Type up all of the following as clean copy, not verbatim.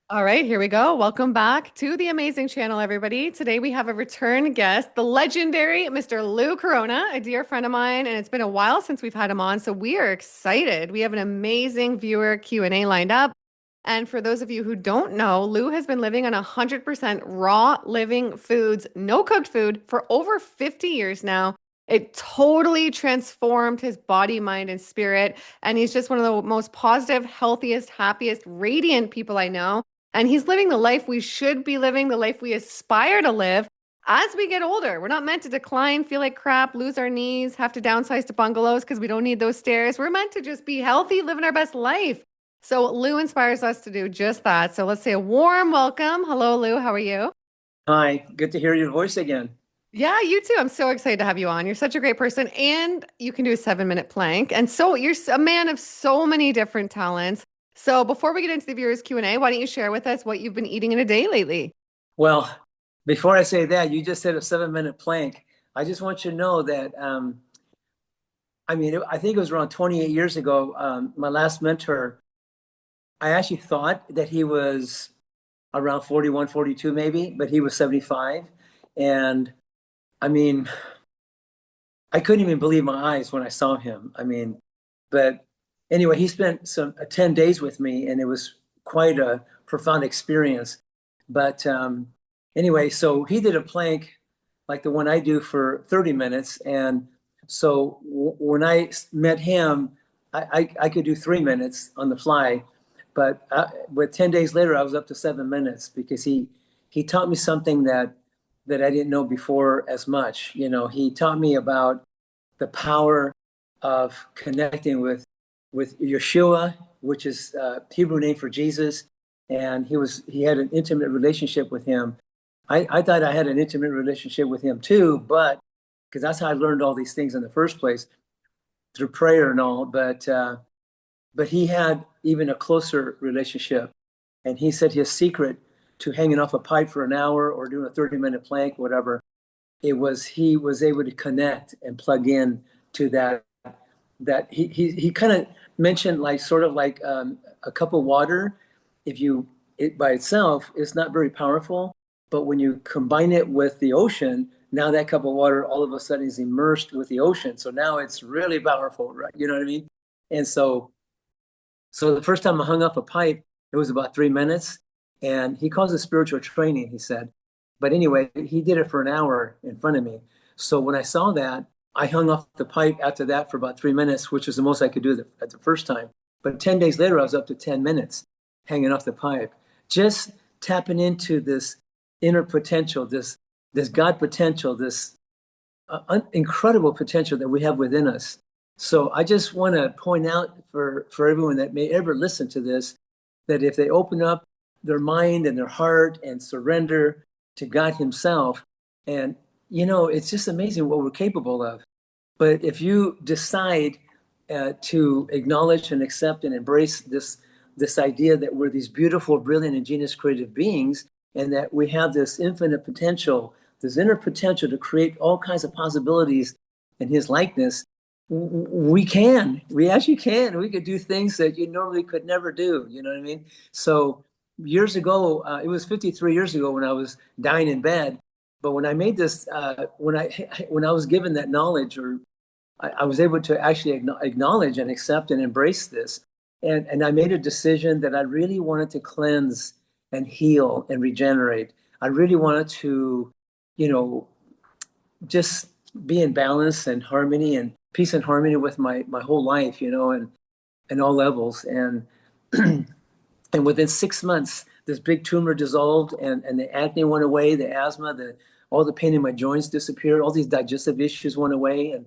All right, here we go. Welcome back to the amazing channel, everybody. Today we have a return guest, the legendary Mr. Lou Corona, a dear friend of mine, and it's been a while since we've had him on, so we are excited. We have an amazing viewer Q&A lined up. And for those of you who don't know, Lou has been living on 100% raw living foods, no cooked food, for over 50 years now. It totally transformed his body, mind, and spirit. And he's just one of the most positive, healthiest, happiest, radiant people I know. And he's living the life we should be living, the life we aspire to live as we get older. We're not meant to decline, feel like crap, lose our knees, have to downsize to bungalows because we don't need those stairs. We're meant to just be healthy, living our best life. So Lou inspires us to do just that. So let's say a warm welcome. Hello, Lou. How are you? Hi, good to hear your voice again. Yeah, you too. I'm so excited to have you on. You're such a great person, and you can do a 7 minute plank. And so you're a man of so many different talents. So before we get into the viewers Q&A, why don't you share with us what you've been eating in a day lately? Well, before I say that, you just said a 7 minute plank. I just want you to know that, I think it was around 28 years ago, my last mentor, I actually thought that he was around 41, 42 maybe, but he was 75. And I mean, I couldn't even believe my eyes when I saw him. But anyway, he spent some 10 days with me, and it was quite a profound experience. But anyway, so he did a plank like the one I do for 30 minutes. And so when I met him, I could do 3 minutes on the fly. But 10 days later, I was up to 7 minutes because he taught me something that I didn't know before as much. You know, he taught me about the power of connecting with Yeshua, which is Hebrew name for Jesus, and he had an intimate relationship with him. I thought I had an intimate relationship with him too, but because that's how I learned all these things in the first place through prayer and all. But he had even a closer relationship, and he said his secret to hanging off a pipe for an hour or doing a 30 minute plank, whatever, it was he was able to connect and plug in to that he kind of mentioned like sort of like a cup of water. If you it by itself, it's not very powerful, but when you combine it with the ocean, now that cup of water all of a sudden is immersed with the ocean. So now it's really powerful, right? You know what I mean? And so the first time I hung up a pipe, it was about 3 minutes, and he calls it spiritual training, he said. But anyway, he did it for an hour in front of me. So when I saw that, I hung off the pipe after that for about 3 minutes, which was the most I could do at the first time. But 10 days later, I was up to 10 minutes hanging off the pipe, just tapping into this inner potential, this God potential, this incredible potential that we have within us. So I just want to point out for everyone that may ever listen to this, that if they open up their mind and their heart and surrender to God himself, and it's just amazing what we're capable of. But if you decide to acknowledge and accept and embrace this idea that we're these beautiful, brilliant, and genius creative beings, and that we have this infinite potential, this inner potential to create all kinds of possibilities in his likeness, we actually can. We could do things that you normally could never do. You know what I mean? So years ago, it was 53 years ago when I was dying in bed. But when I made this, when I was given that knowledge, or I was able to actually acknowledge and accept and embrace this, and I made a decision that I really wanted to cleanse and heal and regenerate. I really wanted to, you know, just be in balance and harmony and peace and harmony with my whole life, and all levels. And and within 6 months, this big tumor dissolved, and the acne went away, the asthma, all the pain in my joints disappeared, all these digestive issues went away, and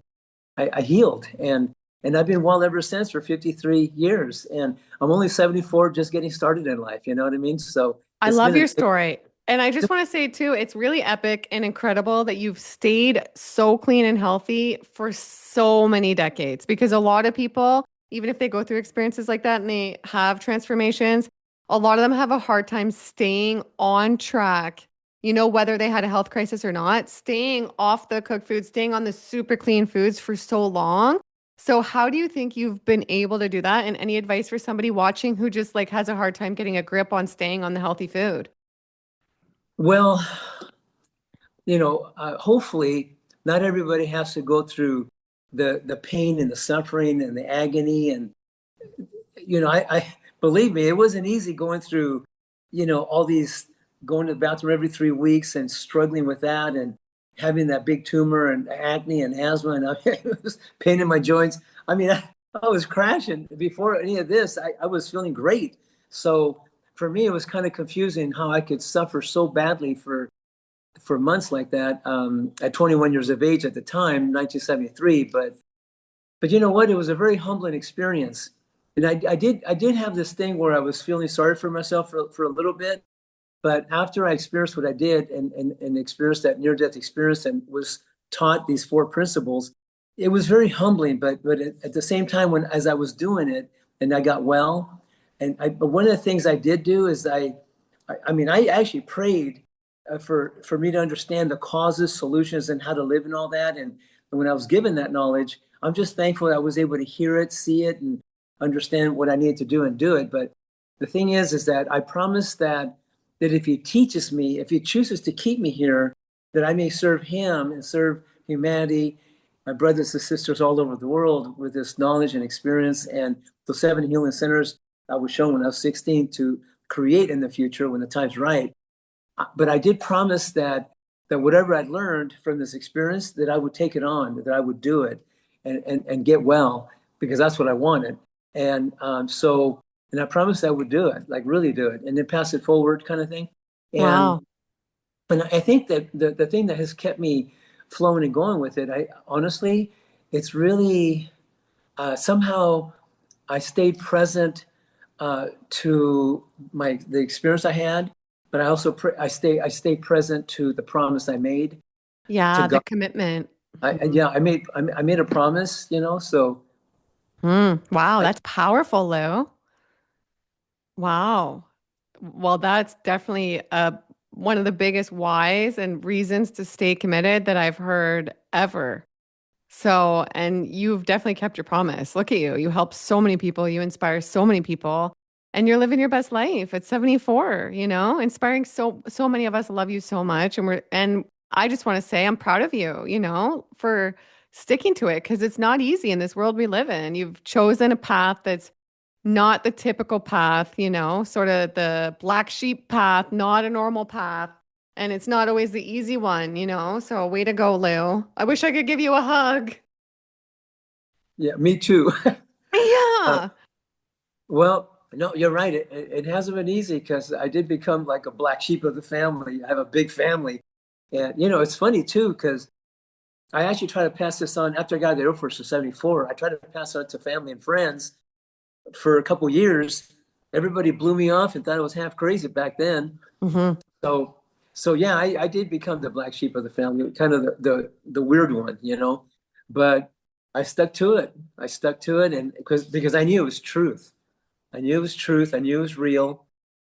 I healed. And I've been well ever since for 53 years. And I'm only 74, just getting started in life. You know what I mean? So I it's love been your story. And I just want to say too, it's really epic and incredible that you've stayed so clean and healthy for so many decades because a lot of people, even if they go through experiences like that and they have transformations, a lot of them have a hard time staying on track, whether they had a health crisis or not, staying off the cooked food, staying on the super clean foods for so long. So how do you think you've been able to do that? And any advice for somebody watching who just like has a hard time getting a grip on staying on the healthy food? Well, hopefully not everybody has to go through the pain and the suffering and the agony. And, I believe me, it wasn't easy going through, all these, going to the bathroom every 3 weeks and struggling with that and having that big tumor and acne and asthma and it was pain in my joints. I mean, I was crashing before any of this. I was feeling great. So for me, it was kind of confusing how I could suffer so badly for months like that at 21 years of age at the time, 1973. But you know what? It was a very humbling experience. And I did have this thing where I was feeling sorry for myself for a little bit. But after I experienced what I did and experienced that near-death experience and was taught these four principles, it was very humbling. But at the same time, as I was doing it and I got well, but one of the things I did do is I actually prayed for me to understand the causes, solutions, and how to live and all that. And when I was given that knowledge, I'm just thankful that I was able to hear it, see it, and understand what I needed to do and do it. But the thing is that I promise that if he teaches me, if he chooses to keep me here, that I may serve him and serve humanity, my brothers and sisters all over the world with this knowledge and experience. And the 7 healing centers I was shown when I was 16 to create in the future when the time's right. But I did promise that whatever I'd learned from this experience, that I would take it on, that I would do it and get well, because that's what I wanted. And and I promised I would do it, like really do it, and then pass it forward kind of thing. And Wow. and I think that the thing that has kept me flowing and going with it, I honestly, it's really somehow I stayed present to the experience I had, but I also I stay present to the promise I made to Yeah, the God. commitment. Yeah, I made a promise, so Wow, I that's powerful, Lou. Wow. Well, that's definitely one of the biggest whys and reasons to stay committed that I've heard ever. So, and you've definitely kept your promise. Look at you. You help so many people, you inspire so many people, and you're living your best life at 74, inspiring so many of us love you so much. And I just want to say I'm proud of you, for sticking to it because it's not easy in this world we live in. You've chosen a path that's not the typical path, sort of the black sheep path, not a normal path. And it's not always the easy one, So way to go, Lou. I wish I could give you a hug. yeah, me too. Uh, Yeah. well, no, you're right. It hasn't been easy because I did become like a black sheep of the family. I have a big family, and it's funny too because I actually try to pass this on after I got out of the Air Force in '74. I tried to pass it on to family and friends for a couple years. Everybody blew me off and thought I was half crazy back then. Hmm. So, so yeah, I did become the black sheep of the family, kind of the weird one. But I stuck to it. I stuck to it, and because I knew it was truth. I knew it was truth. I knew it was real.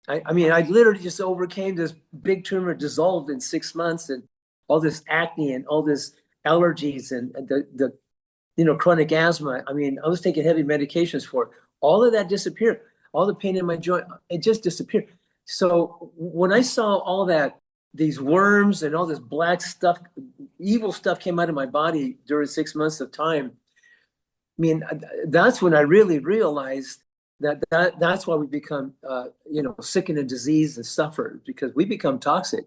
I mean, I literally just overcame this big tumor, dissolved in 6 months, and all this acne and all this allergies and the chronic asthma. I mean, I was taking heavy medications for it. All of that disappeared. All the pain in my joint, it just disappeared. So when I saw all that, these worms and all this black stuff, evil stuff came out of my body during 6 months of time. I mean, that's when I really realized that's why we become, sick and diseased and suffer, because we become toxic.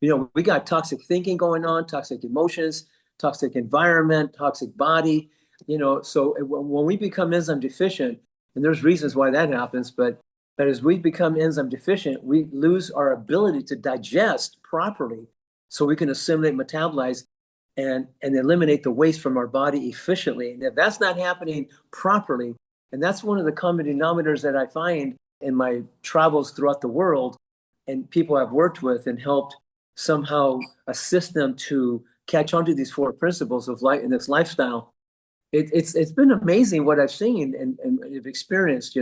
We got toxic thinking going on, toxic emotions, toxic environment, toxic body. So when we become enzyme deficient, and there's reasons why that happens, but as we become enzyme deficient, we lose our ability to digest properly, so we can assimilate, metabolize, and eliminate the waste from our body efficiently. And if that's not happening properly, and that's one of the common denominators that I find in my travels throughout the world, and people I've worked with and helped somehow assist them to catch on to these four principles of life in this lifestyle. It's been amazing what I've seen and have experienced.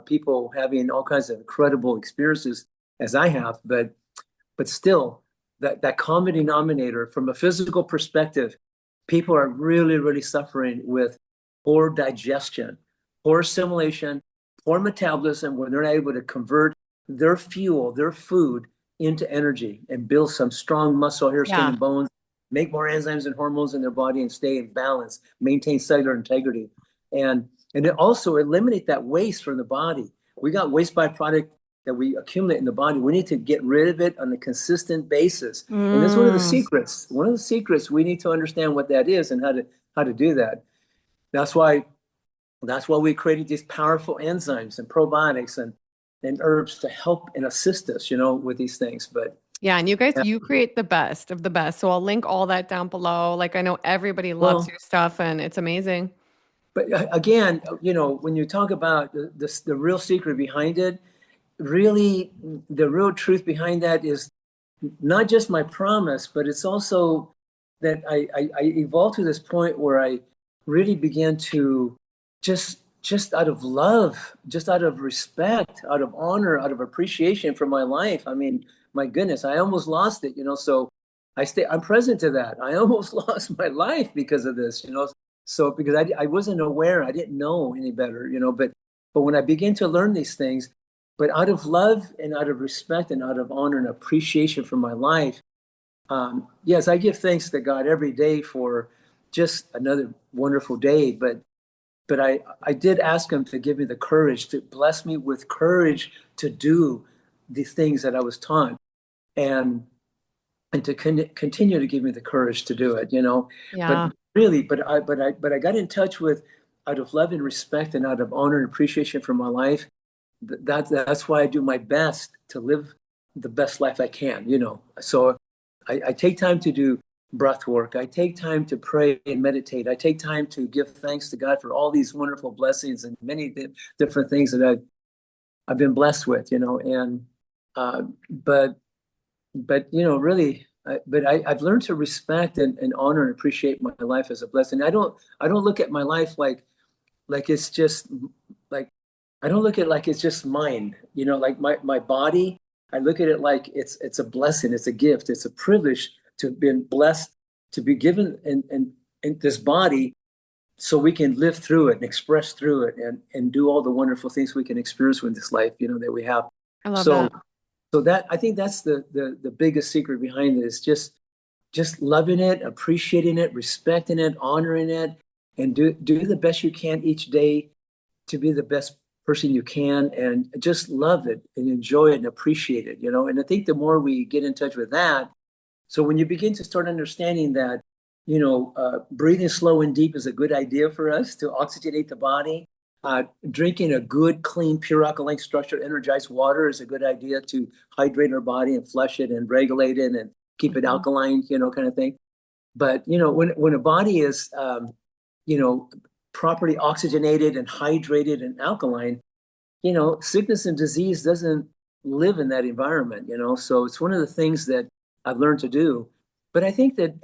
People having all kinds of incredible experiences as I have, but still, that common denominator from a physical perspective, people are really, really suffering with poor digestion, poor assimilation, poor metabolism, when they're not able to convert their fuel, their food into energy and build some strong muscle, hair, skin, Yeah. and bones, make more enzymes and hormones in their body and stay in balance, maintain cellular integrity. And it also eliminate that waste from the body. We got waste byproduct that we accumulate in the body. We need to get rid of it on a consistent basis. And that's one of the Mm. secrets. One of the secrets, we need to understand what that is and how to do that. That's why we created these powerful enzymes and probiotics and herbs to help and assist us, with these things. But Yeah, and you guys, yeah, you create the best of the best. So I'll link all that down below. Like I know everybody loves well, your stuff and it's amazing. but again, when you talk about the real secret behind it, really the real truth behind that is not just my promise, but it's also that I evolved to this point where I really began to just out of love, just out of respect, out of honor, out of appreciation for my life. I mean, my goodness, I almost lost it, so I'm present to that. I almost lost my life because of this, so because I wasn't aware, I didn't know any better, but when I began to learn these things, but out of love and out of respect and out of honor and appreciation for my life, yes, I give thanks to God every day for just another wonderful day. But I did ask him to give me the courage, to bless me with courage to do the things that I was taught, and to continue to give me the courage to do it. But Yeah. really, but I got in touch with, out of love and respect and out of honor and appreciation for my life. That's why I do my best to live the best life I can. So I take time to do breath work. I take time to pray and meditate. I take time to give thanks to God for all these wonderful blessings and many different things that I've been blessed with. And but really, I've learned to respect and honor and appreciate my life as a blessing. I don't look at my life like it's just like, I don't look at it like it's just mine, like my body. I look at it like it's a blessing, it's a gift, it's a privilege to have been blessed, to be given in this body so we can live through it and express through it and do all the wonderful things we can experience with this life, that we have. I love So that. that, I think that's the biggest secret behind it, is just loving it, appreciating it, respecting it, honoring it, and do the best you can each day to be the best person you can, and just love it and enjoy it and appreciate it. And I think the more we get in touch with that, so when you begin to start understanding that, breathing slow and deep is a good idea for us to oxygenate the body. Drinking a good, clean, pure alkaline structured, energized water is a good idea to hydrate our body and flush it and regulate it and keep it Mhm. alkaline, kind of thing. But when a body is you know properly oxygenated and hydrated and alkaline, sickness and disease doesn't live in that environment. So it's one of the things that I've learned to do. But I think that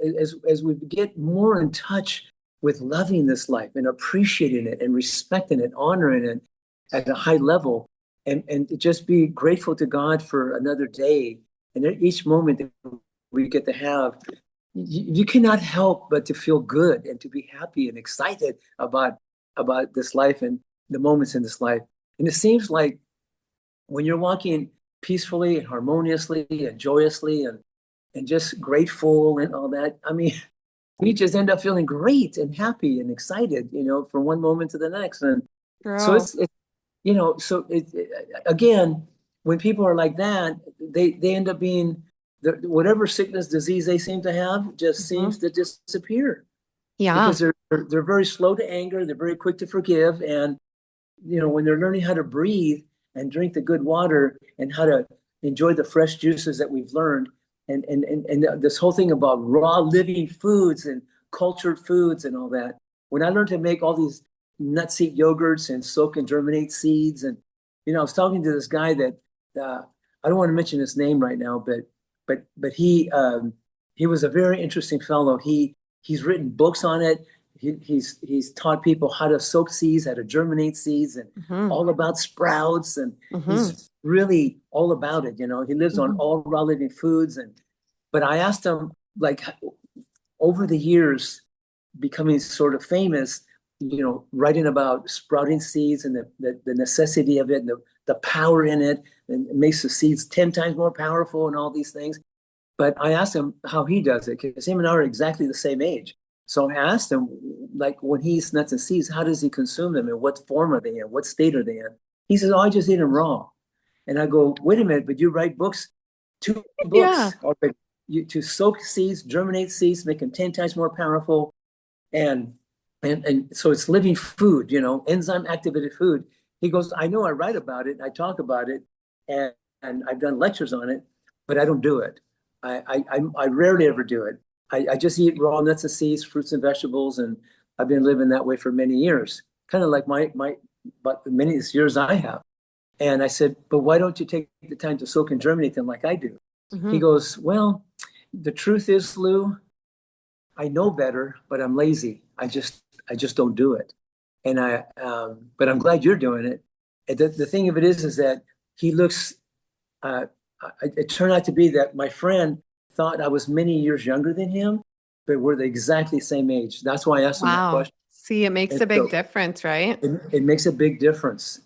as we get more in touch with loving this life and appreciating it and respecting it, honoring it at a high level, and just be grateful to God for another day and each moment that we get to have, you cannot help but to feel good and to be happy and excited about this life and the moments in this life. And it seems like when you're walking peacefully and harmoniously and joyously and just grateful and all that, I mean, we just end up feeling great and happy and excited, from one moment to the next. And so True. again, when people are like that, they end up being, whatever sickness, disease they seem to have just seems Mhm. to disappear, Yeah. because they're very slow to anger, they're very quick to forgive, and when they're learning how to breathe and drink the good water and how to enjoy the fresh juices that we've learned, and this whole thing about raw living foods and cultured foods and all that. When I learned to make all these nut seed yogurts and soak and germinate seeds, and I was talking to this guy that I don't want to mention his name right now, but he was a very interesting fellow. He's written books on it. He's taught people how to soak seeds, how to germinate seeds, and Mhm. all about sprouts. And Mhm. he's really all about it. He lives on Mhm. all raw living foods. But I asked him, like, over the years, becoming sort of famous, writing about sprouting seeds and the necessity of it and the power in it, and it makes the seeds 10 times more powerful and all these things. But I asked him how he does it, because him and I are exactly the same age. So I asked him, like, when he eats nuts and seeds, how does he consume them, and what form are they in? What state are they in? He says, oh, I just eat them raw. And I go, wait a minute, but you write books, 2 books, Yeah. to soak seeds, germinate seeds, make them 10 times more powerful. And so it's living food, enzyme activated food. He goes, I know I write about it, I talk about it, and I've done lectures on it, but I don't do it. I rarely ever do it. I just eat raw nuts and seeds, fruits and vegetables, and I've been living that way for many years, kind of like but many years I have. And I said, but why don't you take the time to soak and germinate them like I do? He Hmm. goes, well, the truth is, Lou, I know better, but I'm lazy. I just don't do it. And but I'm glad you're doing it. And the thing of it is that he looks. It turned out to be that my friend thought I was many years younger than him, but we're the exactly same age. That's why I asked him that Wow. question. See, it makes And a big so difference, right? it makes a big difference,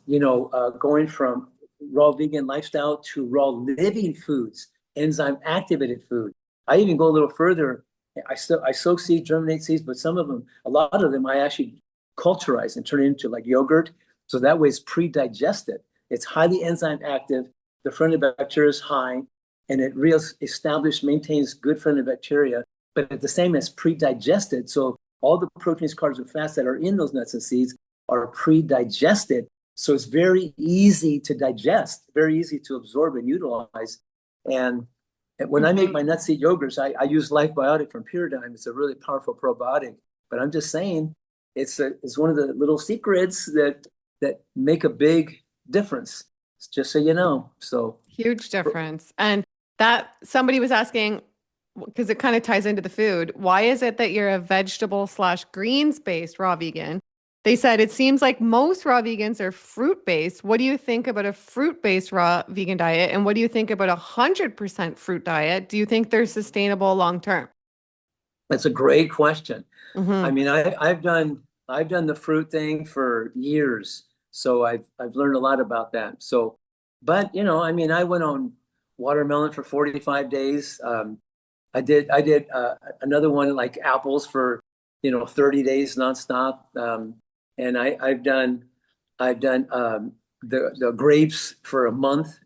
going from raw vegan lifestyle to raw living foods, enzyme activated food. I even go a little further. I soak seeds, germinate seeds, but a lot of them, I actually culturize and turn it into like yogurt. So that way it's pre-digested. It's highly enzyme active. The friendly bacteria is high, and it maintains good friendly bacteria, but at the same as pre-digested. So all the proteins, carbs, and fats that are in those nuts and seeds are pre-digested. So it's very easy to digest, very easy to absorb and utilize. And when I make Hmm. my nut seed yogurts, I use Life Biotic from Pyridine. It's a really powerful probiotic. But I'm just saying, it's one of the little secrets that make a big difference. Just so you know. So Huge difference. And that somebody was asking, because it kind of ties into the food, why is it that you're a vegetable slash greens based raw vegan? They said it seems like most raw vegans are fruit based. What do you think about a fruit based raw vegan diet? And what do you think about 100% fruit diet? Do you think they're sustainable long term? that's a great question. I Hmm. mean, I've done the fruit thing for years, so I've learned a lot about that. So, but I mean, I went on watermelon for 45 days. I did another one like apples for 30 days nonstop. And I've done the grapes for a month.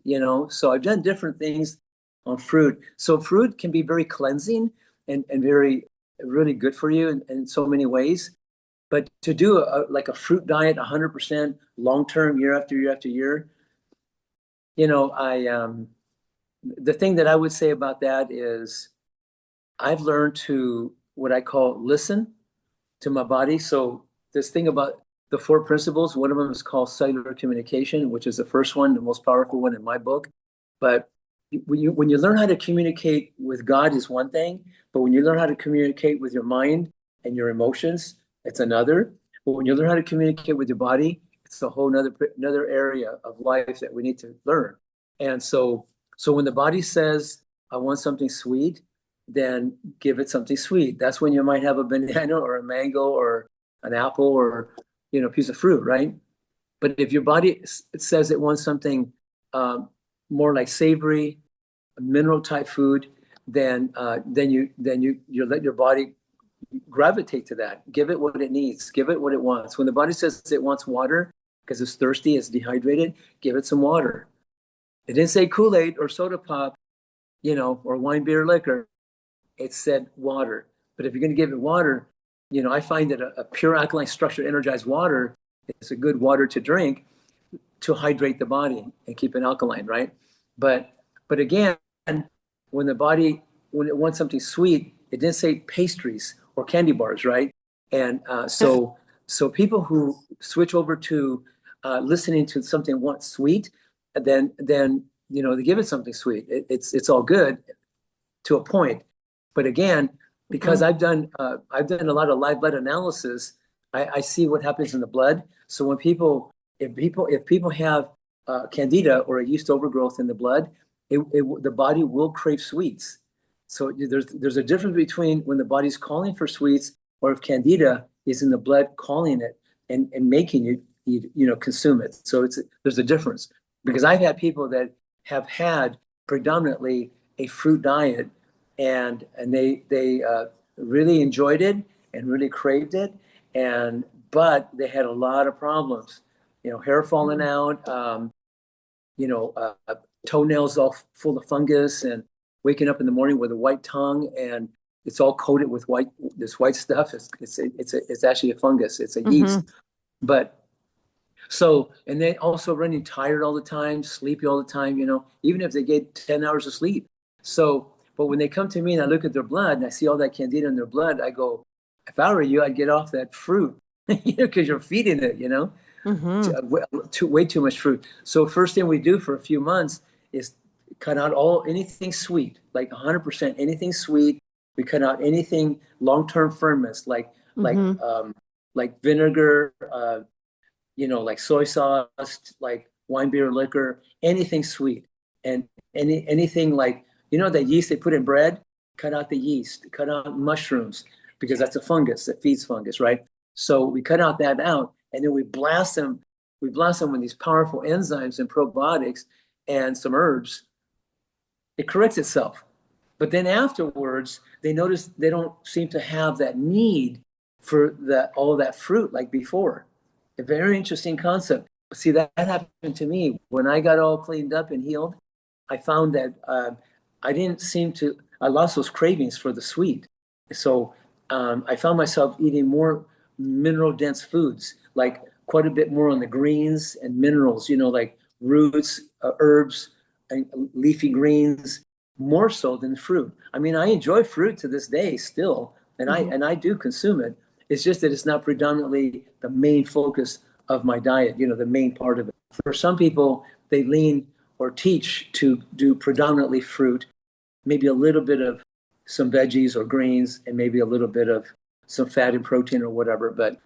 So I've done different things on fruit. So fruit can be very cleansing and very really good for you in so many ways. But to do like a fruit diet 100% long term, year after year after year, I the thing that I would say about that is I've learned to what I call listen to my body. So this thing about the 4 principles, one of them is called cellular communication, which is the first one, the most powerful one in my book. But when you learn how to communicate with God is one thing, but when you learn how to communicate with your mind and your emotions, it's another. But when you learn how to communicate with your body, it's a whole another area of life that we need to learn. And so when the body says, I want something sweet, then give it something sweet. That's when you might have a banana or a mango or an apple or a piece of fruit, right? But if your body says it wants something more like savory, mineral type food, then you let your body gravitate to that. Give it what it needs. Give it what it wants. When the body says it wants water because it's thirsty, it's dehydrated, give it some water. It didn't say Kool-Aid or soda pop, or wine, beer, liquor. It said water. But if you're going to give it water, I find that a pure alkaline structure energized water is a good water to drink to hydrate the body and keep it alkaline, right? But again, when the body when it wants something sweet, it didn't say pastries or candy bars, right? And so people who switch over to listening to something once sweet, then they give it something sweet. It's all good to a point. But again, because Hmm. I've done a lot of live blood analysis, I see what happens in the blood. So when if people have candida or a yeast overgrowth in the blood, the body will crave sweets. So there's a difference between when the body's calling for sweets or if candida is in the blood calling it. and making you consume it. So there's a difference, because I've had people that have had predominantly a fruit diet, and they really enjoyed it and really craved it, but they had a lot of problems, hair falling out, toenails all full of fungus, and waking up in the morning with a white tongue, and it's all coated with this white stuff. It's actually a fungus. It's a yeast. But and they also running tired all the time, sleepy all the time, even if they get 10 hours of sleep. But when they come to me and I look at their blood and I see all that Candida in their blood, I go, if I were you, I'd get off that fruit, because you're feeding it, way too much fruit. So first thing we do for a few months is cut out anything sweet, like 100% anything sweet. We cut out anything long-term ferments, like vinegar, like soy sauce, like wine, beer, liquor, anything sweet, and anything like that yeast they put in bread. Cut out the yeast. Cut out mushrooms, because that's a fungus that feeds fungus, right? So we cut out, and then we blast them. We blast them with these powerful enzymes and probiotics and some herbs. It corrects itself. But then afterwards, they notice they don't seem to have that need for all that fruit like before. A very interesting concept. See, that happened to me when I got all cleaned up and healed. I found that I lost those cravings for the sweet. So I found myself eating more mineral-dense foods, like quite a bit more on the greens and minerals, like roots, herbs, and leafy greens, more so than fruit. I mean, I enjoy fruit to this day still, and I do consume it. It's just that it's not predominantly the main focus of my diet, the main part of it. For some people, they lean or teach to do predominantly fruit, maybe a little bit of some veggies or greens, and maybe a little bit of some fat and protein or whatever. But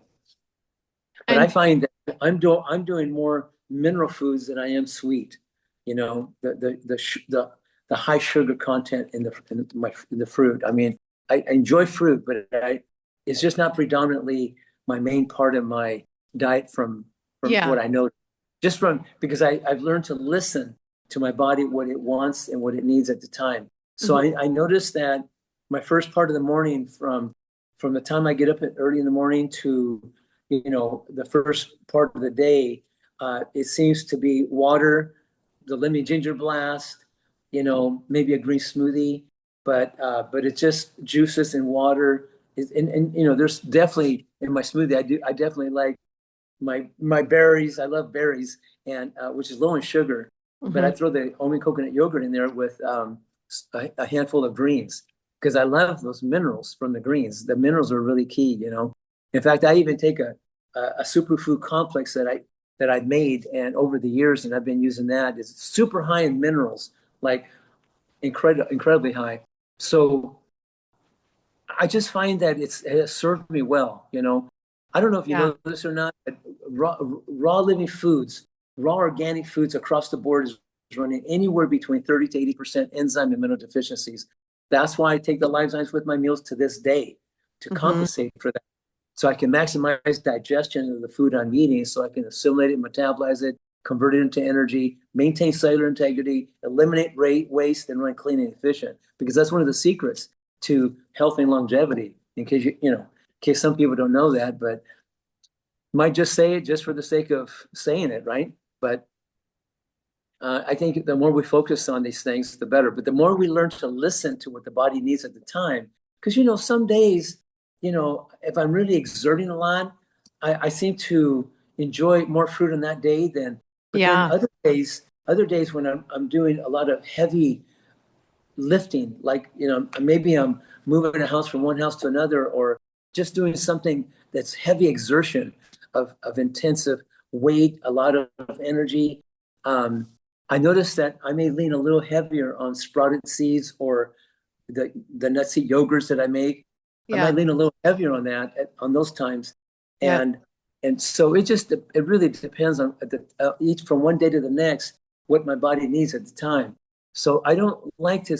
I find that I'm doing more mineral foods than I am sweet. The high sugar content in the fruit. I mean, I enjoy fruit, but it's just not predominantly my main part of my diet from what I know. Because I've learned to listen to my body, what it wants and what it needs at the time. So I noticed that my first part of the morning, from the time I get up early in the morning to the first part of the day, it seems to be water, the lemon ginger blast, maybe a green smoothie, but it's just juices and water. And there's definitely in my smoothie, I definitely like my berries. I love berries, and which is low in sugar, but I throw the almond coconut yogurt in there with a handful of greens, because I love those minerals from the greens. The minerals are really key, In fact, I even take a superfood complex that I've made, and over the years, and I've been using that. It's super high in minerals, like incredibly high. So I just find that it has served me well. I don't know if you know this or not, but raw living foods, raw organic foods across the board is running anywhere between 30 to 80% enzyme and mineral deficiencies. That's why I take the Lymphatic with my meals to this day, to compensate for that. So I can maximize digestion of the food I'm eating, so I can assimilate it, metabolize it, convert it into energy, maintain cellular integrity, eliminate waste, and run clean and efficient. Because that's one of the secrets to health and longevity. In case some people don't know that, but might just say it just for the sake of saying it, right? But I think the more we focus on these things, the better. But the more we learn to listen to what the body needs at the time, because some days, if I'm really exerting a lot, I seem to enjoy more fruit on that day than. But then other days when I'm doing a lot of heavy lifting, like maybe I'm moving a house from one house to another, or just doing something that's heavy exertion of intensive weight, a lot of energy. I noticed that I may lean a little heavier on sprouted seeds or the nut seed yogurts that I make. I might lean a little heavier on that on those times, and so it really depends on each from one day to the next what my body needs at the time. So I don't like to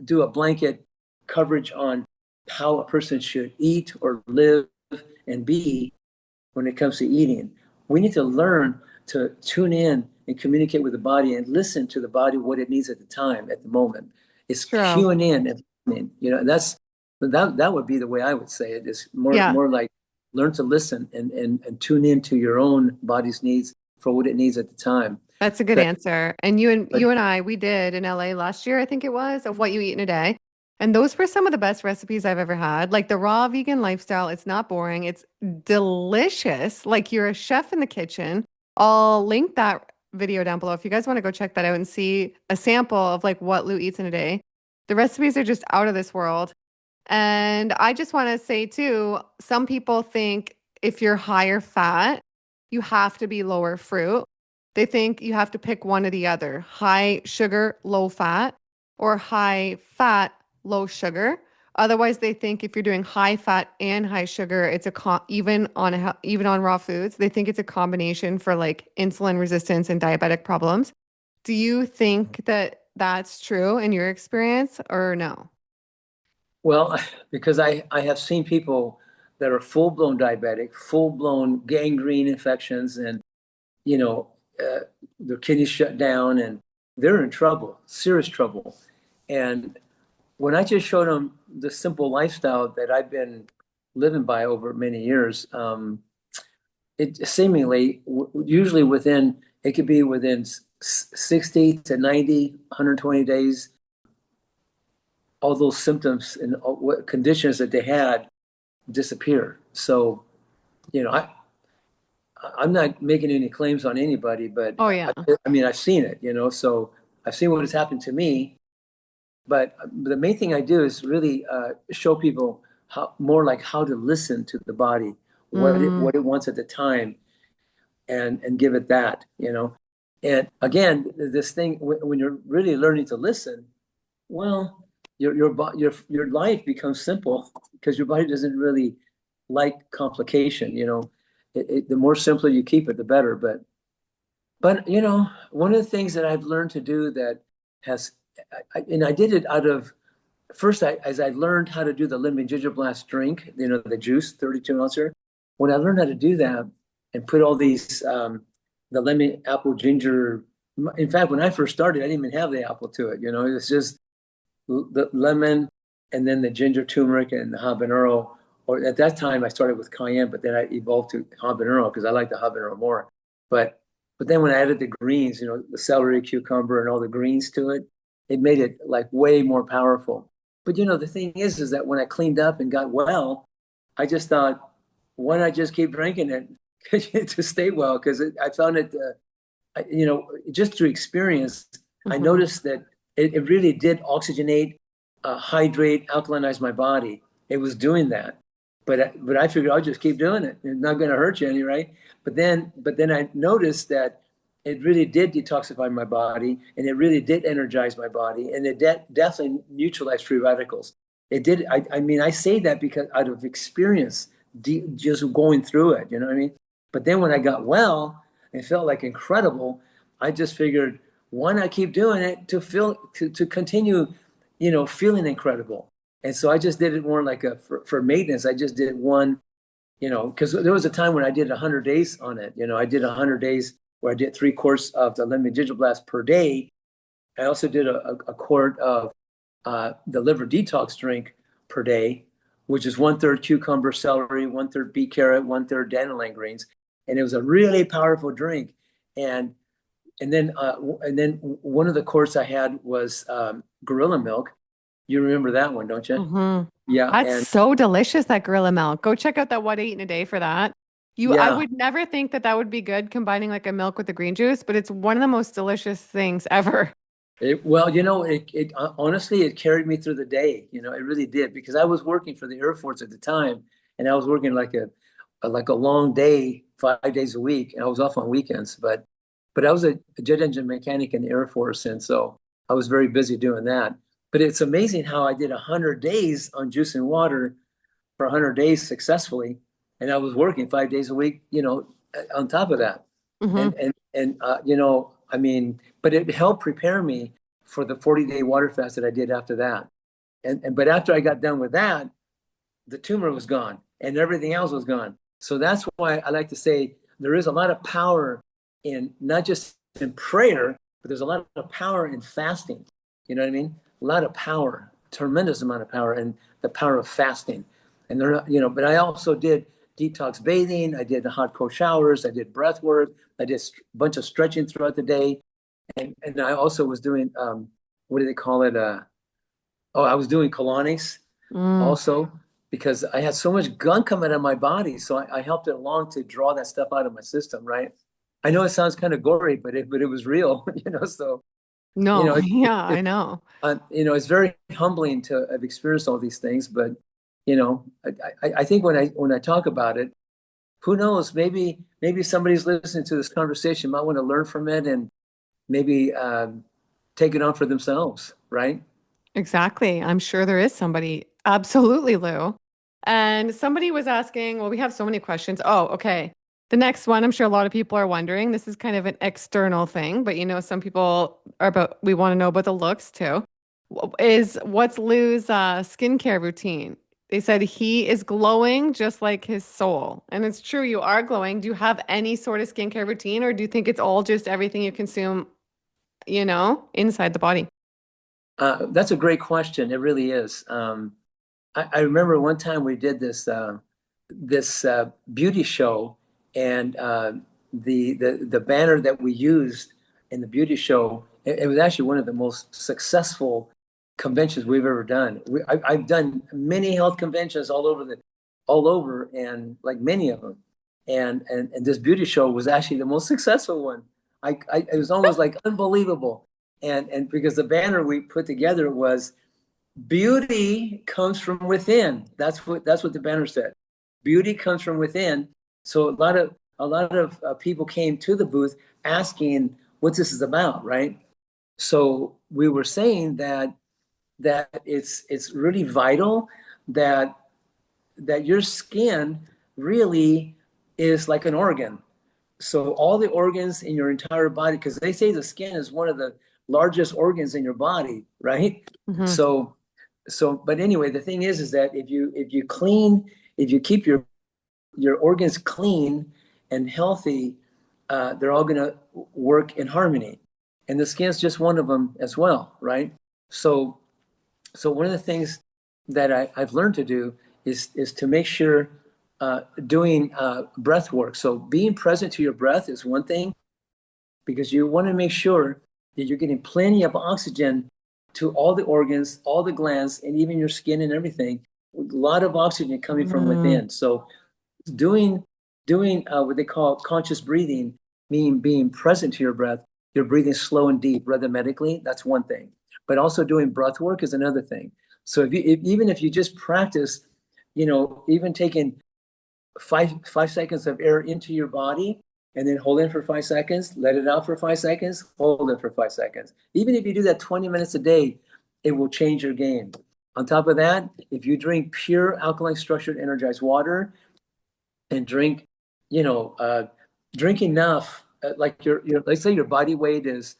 do a blanket coverage on how a person should eat or live and be, when it comes to eating. We need to learn to tune in and communicate with the body and listen to the body what it needs at the time, at the moment. It's True. cueing in and listening. That would be the way I would say it. Is Yeah, more like learn to listen and tune into your own body's needs for what it needs at the time. that's a good But answer. And you and but you and I, we did in LA last year, I think it was, of what you eat in a day. And those were some of the best recipes I've ever had. Like the raw vegan lifestyle, it's not boring. It's delicious. Like you're a chef in the kitchen. I'll link that video down below if you guys want to go check that out and see a sample of like what Lou eats in a day. The recipes are just out of this world. And I just want to say too, some people think if you're higher fat, you have to be lower fruit. They think you have to pick one or the other, high sugar, low fat, or high fat, low sugar. Otherwise, they think if you're doing high fat and high sugar, it's even on raw foods. They think it's a combination for like insulin resistance and diabetic problems. Do you think that that's true in your experience or no? well, because I have seen people that are full-blown diabetic, full-blown gangrene infections, and you know, their kidneys shut down and they're in trouble, serious trouble. And when I just showed them the simple lifestyle that I've been living by over many years, it seemingly, usually within, it could be within 60 to 90, 120 days, all those symptoms and what conditions that they had disappear. So, you know, I'm not making any claims on anybody, but Oh, yeah. I mean, I've seen it, so I've seen what has happened to me. But the main thing I do is really show people how to listen to the body, Mm, what it wants at the time, and give it that. And again, this thing when you're really learning to listen, well, your life becomes simple because your body doesn't really like complication. The more simpler you keep it, the better. But one of the things that I've learned to do that has, and I did it out of first, as I learned how to do the lemon ginger blast drink, the juice, 32 ouncer. When I learned how to do that and put all these, the lemon, apple, ginger. In fact, when I first started, I didn't even have the apple to it. It was just the lemon and then the ginger, turmeric, and the habanero. Or at that time, I started with cayenne, but then I evolved to habanero because I like the habanero more. But then when I added the greens, the celery, cucumber, and all the greens to it, it made it like way more powerful. But the thing is that when I cleaned up and got well, I just thought, why not just keep drinking it to stay well? Because I found it, just through experience, I mhm. noticed that it really did oxygenate, hydrate, alkalinize my body. It was doing that, but I figured I'll just keep doing it. It's not going to hurt you any, right? But then I noticed that it really did detoxify my body, and it really did energize my body, and it definitely neutralized free radicals. It did. I mean, I say that because out of experience, just going through it. You know what I mean? But then when I got well and felt like incredible, I just figured, why not keep doing it to continue, feeling incredible. And so I just did it more like for maintenance. I just did one, because there was a time when I did 100 days on it. I did 100 days where I did 3 quarts of the lemon ginger blast per day. I also did a quart of the liver detox drink per day, which is 1/3 cucumber, celery, 1/3 beet carrot, 1/3 dandelion greens, and it was a really powerful drink. And and then one of the quarts I had was gorilla milk. You remember that one, don't you? Hmm. Yeah, That's and so delicious, that gorilla milk. Go check out that what I eat in a day for that. I yeah. would never think that that would be good combining like a milk with the green juice, but it's one of the most delicious things ever. Well, it honestly, it carried me through the day. It really did because I was working for the Air Force at the time, and I was working like a long day, 5 days a week, and I was off on weekends. But I was a jet engine mechanic in the Air Force, and so I was very busy doing that. But it's amazing how I did 100 days on juice and water for 100 days successfully, and I was working 5 days a week, on top of that. Hmm. And I mean, but it helped prepare me for the 40-day water fast that I did after that. But after I got done with that, the tumor was gone and everything else was gone. So that's why I like to say there is a lot of power in not just in prayer, but there's a lot of power in fasting. You know what I mean? A lot of power, tremendous amount of power, and the power of fasting. And they're not, but I also did detox bathing. I did the hot cold showers. I did breath work. I did a bunch of stretching throughout the day. And I also was doing, what do they call it? I was doing colonics Mm, also because I had so much gunk coming out of my body. So I helped it along to draw that stuff out of my system, right? I know it sounds kind of gory, but it was real, So, you no, know, yeah, I know. it's very humbling to have experienced all these things. But, I think when I talk about it, who knows, maybe somebody's listening to this conversation might want to learn from it and maybe take it on for themselves, right? Exactly. I'm sure there is somebody. Absolutely, Lou. And somebody was asking, well, we have so many questions. Oh, okay. The next one, I'm sure a lot of people are wondering. This is kind of an external thing, but some people we want to know about the looks too. What's Lou's skincare routine? They said he is glowing just like his soul. And it's true, you are glowing. Do you have any sort of skincare routine, or do you think it's all just everything you consume, inside the body? That's a great question. It really is. I remember one time we did this beauty show, and the banner that we used in the beauty show, it was actually one of the most successful conventions we've ever done. I've done many health conventions all over, and like many of them, and this beauty show was actually the most successful one. It was almost like unbelievable, and because the banner we put together was beauty comes from within. That's what the banner said. Beauty comes from within. So a lot of people came to the booth asking what this is about, right? So we were saying that it's really vital that your skin really is like an organ. So all the organs in your entire body, because they say the skin is one of the largest organs in your body, right? Hmm. So but anyway, the thing is that if you keep your organs clean and healthy, they're all going to work in harmony, and the skin's just one of them as well, right? So so one of the things that I've learned to do is to make sure, doing breath work. So being present to your breath is one thing, because you want to make sure that you're getting plenty of oxygen to all the organs, all the glands, and even your skin and everything. A lot of oxygen coming from Mm, within. So doing what they call conscious breathing, meaning being present to your breath, you're breathing slow and deep, rhythmically. That's one thing. But also doing breath work is another thing. So even if you just practice, even taking five seconds of air into your body and then hold in for 5 seconds, let it out for 5 seconds, hold it for 5 seconds. Even if you do that 20 minutes a day, it will change your game. On top of that, if you drink pure alkaline structured energized water and drink enough, like let's say your body weight is,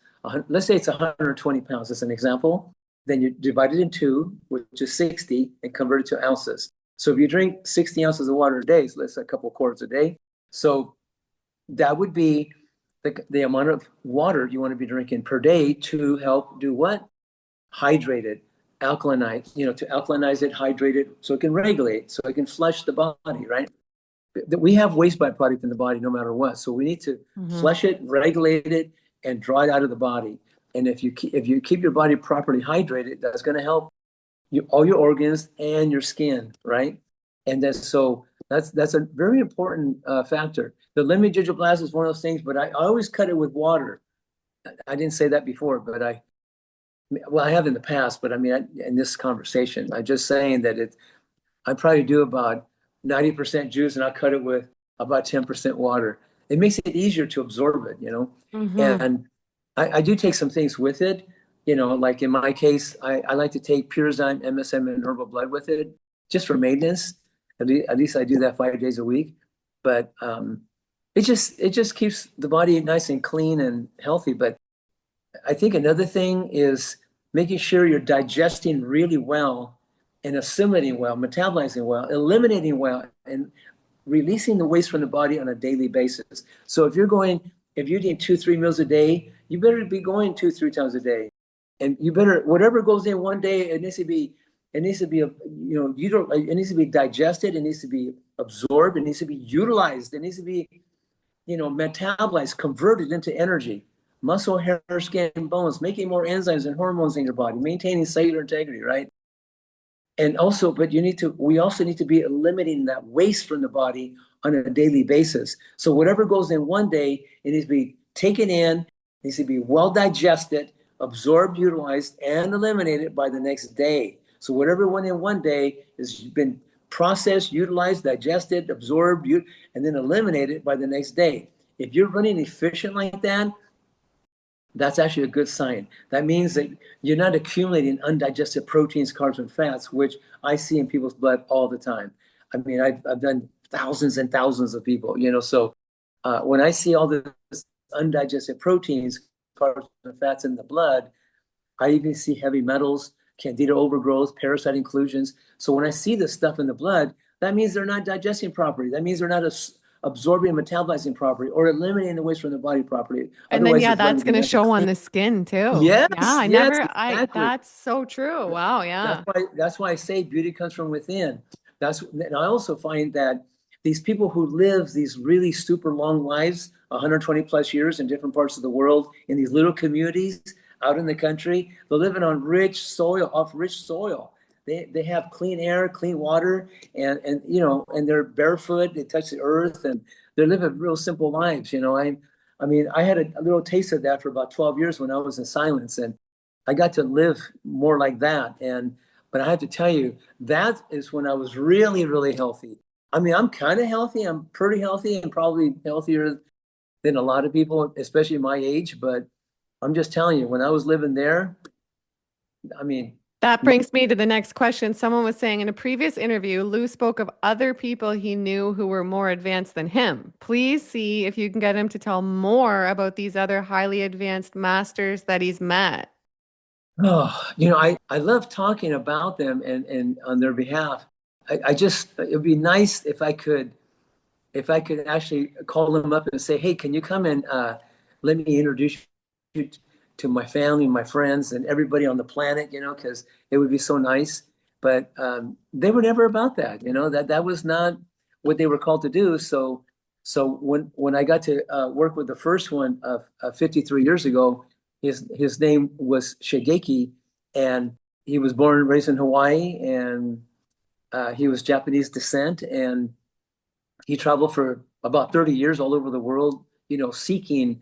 let's say it's 120 pounds, as an example, then you divide it in two, which is 60, and convert it to ounces. So if you drink 60 ounces of water a day, so let's say a couple quarts a day, so that would be the amount of water you want to be drinking per day to help do what? Hydrate it, alkalinize, to alkalinize it, hydrate it, so it can regulate, so it can flush the body, right? We have waste byproduct in the body no matter what. So we need to hmm. flush it, regulate it, and draw it out of the body. And if you keep your body properly hydrated, that's going to help all your organs and your skin, right? And then so that's a very important factor. The limit gingival is one of those things, but I always cut it with water. I didn't say that before, but I have in the past, but I mean, in this conversation, I'm just saying that I probably do about 90% juice, and I cut it with about 10% water. It makes it easier to absorb it. Hmm. And I do take some things with it, like in my case, I like to take Purizyme, MSM, and herbal blood with it just for maintenance. At least I do that 5 days a week. But it just keeps the body nice and clean and healthy. But I think another thing is making sure you're digesting really well and assimilating well, metabolizing well, eliminating well. And releasing the waste from the body on a daily basis. So if you're eating 2, 3 meals a day, you better be going 2, 3 times a day. And you better, whatever goes in one day, it needs to be, it needs to be, it needs to be digested. It needs to be absorbed. It needs to be utilized. It needs to be, metabolized, converted into energy, muscle, hair, skin, bones, making more enzymes and hormones in your body, maintaining cellular integrity, right? And also, but we also need to be eliminating that waste from the body on a daily basis. So whatever goes in one day, it needs to be taken in, needs to be well digested, absorbed, utilized, and eliminated by the next day. So whatever went in one day has been processed, utilized, digested, absorbed, and then eliminated by the next day. If you're running efficient like that, that's actually a good sign. That means that you're not accumulating undigested proteins, carbs, and fats, which I see in people's blood all the time. I mean, I've done thousands and thousands of people, so when I see all this undigested proteins, carbs, and fats in the blood, I even see heavy metals, Candida overgrowth, parasite inclusions. So when I see this stuff in the blood, that means they're not digesting properly. That means they're not absorbing and metabolizing properly or eliminating the waste from the body properly. And then, Otherwise, yeah, it's that's running going to against the show on clean. the skin too. Yeah, Yes, yes, exactly. that's so true. Wow. Yeah. That's why I say beauty comes from within. And I also find that these people who live these really super long lives, 120 plus years in different parts of the world, in these little communities out in the country, they're living on rich soil, off rich soil. They have clean air, clean water, and they're barefoot. They touch the earth, and they're living real simple lives. I mean, I had a little taste of that for about 12 years when I was in silence, and I got to live more like that. But I have to tell you, that is when I was really, really healthy. I mean, I'm kind of healthy. I'm pretty healthy and probably healthier than a lot of people, especially my age. But I'm just telling you, when I was living there, I mean, That brings me to the next question. Someone was saying in a previous interview, Lou spoke of other people he knew who were more advanced than him. Please see if you can get him to tell more about these other highly advanced masters that he's met. oh, I love talking about them and on their behalf. It'd be nice if I could actually call them up and say, hey, can you come and let me introduce you to my family, my friends, and everybody on the planet, because it would be so nice. But they were never about that, that was not what they were called to do. So when I got to work with the first one of 53 years ago, his name was Shigeki, and he was born and raised in Hawaii, and he was Japanese descent, and he traveled for about 30 years all over the world, seeking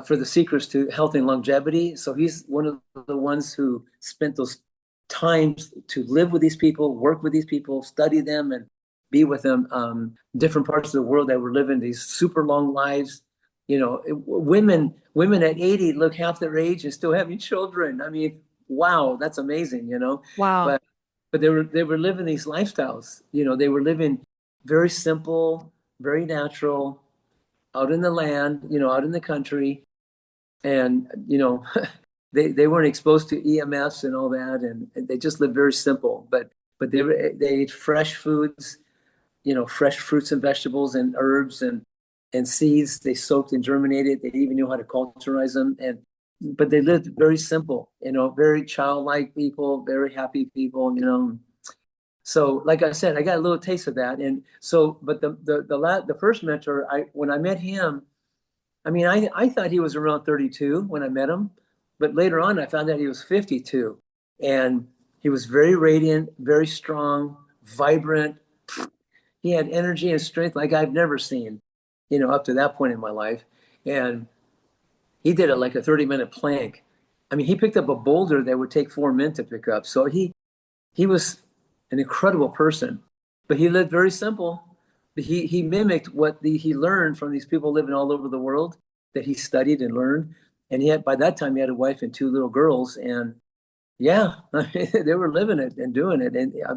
for the secrets to health and longevity. So he's one of the ones who spent those times to live with these people, work with these people, study them, and be with them. Different parts of the world that were living these super long lives. Women at 80 look half their age and still having children. I mean, wow, that's amazing. Wow. But they were living these lifestyles. They were living very simple, very natural, out in the land, out in the country, and they weren't exposed to EMFs and all that, and they just lived very simple. But they ate fresh foods, fresh fruits and vegetables and herbs and seeds. They soaked and germinated. They even knew how to culturize them, but they lived very simple, very childlike people, very happy people, So, like I said, I got a little taste of that, and so, but the first mentor, when I met him, I mean, I thought he was around 32 when I met him, but later on I found out he was 52, and he was very radiant, very strong, vibrant. He had energy and strength like I've never seen, up to that point in my life, and he did it like a 30-minute plank. I mean, he picked up a boulder that would take 4 men to pick up. So he was an incredible person, but he lived very simple. He mimicked what he learned from these people living all over the world that he studied and learned. And by that time he had a wife and 2 little girls, and yeah, they were living it and doing it.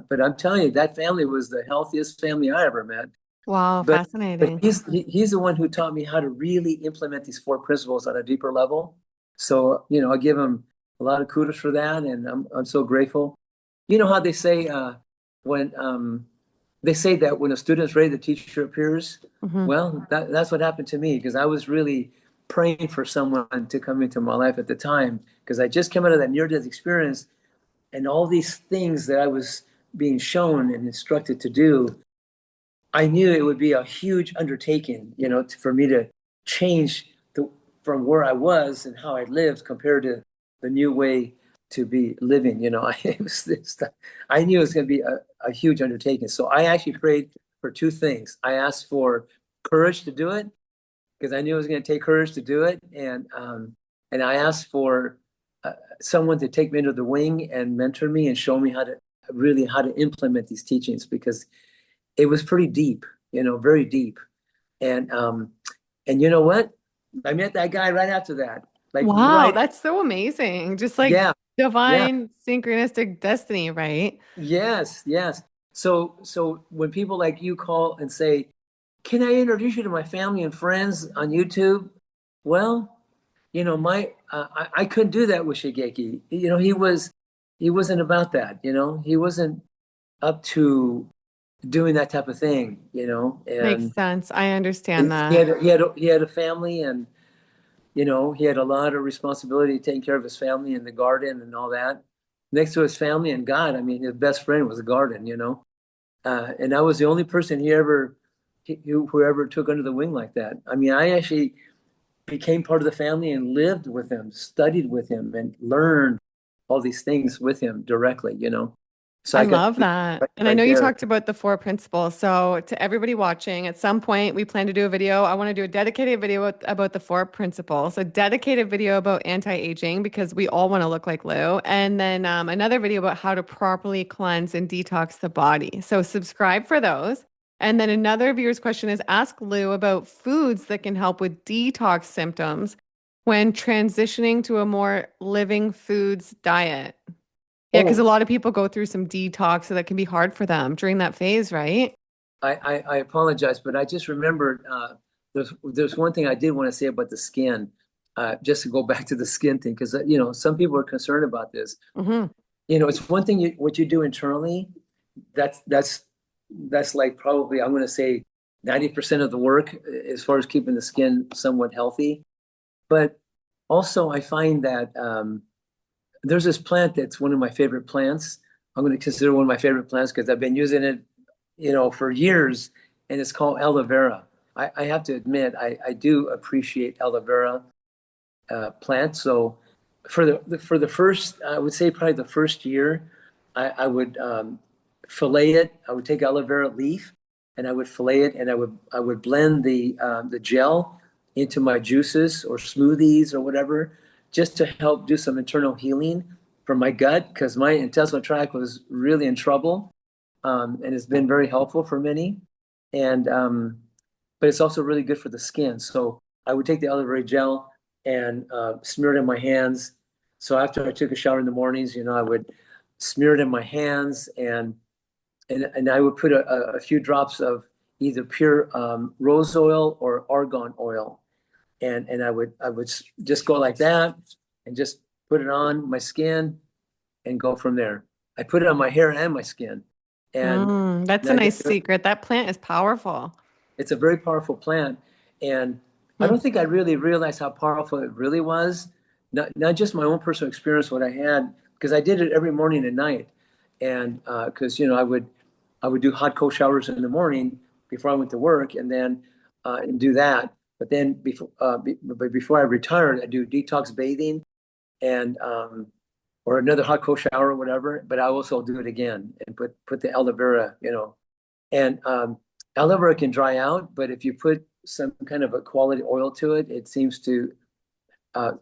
But I'm telling you, that family was the healthiest family I ever met. Wow. But Fascinating. he's the one who taught me how to really implement these 4 principles on a deeper level. So I give him a lot of kudos for that, and I'm so grateful. You know how they say when they say that when a student's ready, the teacher appears. Hmm. Well, that's what happened to me because I was really praying for someone to come into my life at the time because I just came out of that near-death experience and all these things that I was being shown and instructed to do. I knew it would be a huge undertaking, for me to change from where I was and how I lived compared to the new way to be living. I knew it was going to be a huge undertaking. So I actually prayed for two things. I asked for courage to do it because I knew it was going to take courage to do it, and I asked for someone to take me under the wing and mentor me and show me how to implement these teachings because it was pretty deep, very deep. And you know what? I met that guy right after that. Like Wow, right, that's so amazing. Just like yeah, yeah, divine synchronistic destiny, right? yes, yes. So when people like you call and say, "Can I introduce you to my family and friends on YouTube?" Well, my I couldn't do that with Shigeki. He wasn't about that. He wasn't up to doing that type of thing. Makes And sense. I understand he that. had he had a family, and he had a lot of responsibility taking care of his family and the garden and all that. Next to his family and God, I mean, his best friend was the garden. And I was the only person who ever took under the wing like that. I mean, I actually became part of the family and lived with him, studied with him, and learned all these things with him directly. So I I got love that. And I right know you there. talked about the four principles. So, to everybody watching, at some point, we plan to do a video. I want to do a dedicated video about the four principles, a dedicated video about anti-aging because we all want to look like Lou, and then another video about how to properly cleanse and detox the body. So, subscribe for those. And then another viewer's question is ask Lou about foods that can help with detox symptoms when transitioning to a more living foods diet. Yeah, because a Oh, lot of people go through some detox, so that can be hard for them during that phase, right? I apologize, but I just remembered there's one thing I did want to say about the skin, just to go back to the skin thing, because some people are concerned about this. Hmm. It's one thing what you do internally, that's like probably I'm going to say 90% of the work as far as keeping the skin somewhat healthy. But also, I find that there's this plant that's one of my favorite plants. I'm going to consider one of my favorite plants because I've been using it, for years, and it's called aloe vera. I have to admit, I do appreciate aloe vera plant. So for the first, I would say probably the first year, I would fillet it. I would take aloe vera leaf and I would fillet it, and I would blend the gel into my juices or smoothies or whatever, just to help do some internal healing for my gut because my intestinal tract was really in trouble, and it's been very helpful for many. And but it's also really good for the skin. So I would take the aloe vera gel and smear it in my hands. So after I took a shower in the mornings, I would smear it in my hands, and I would put a few drops of either pure rose oil or argan oil, and I would just go like that and just put it on my skin and go from there. I put it on my hair and my skin, and, That's and a I nice just secret. That plant is powerful. it's a very powerful plant, and I Hmm. don't think I really realized how powerful it really was. Not just my own personal experience, what I had, because I did it every morning and night, and because I would do hot cold showers in the morning before I went to work, and then and do that. But then before I retired, I do detox bathing and or another hot cold shower or whatever. But I also do it again and put the aloe vera. And aloe vera can dry out, but if you put some kind of a quality oil to it, it seems to uh,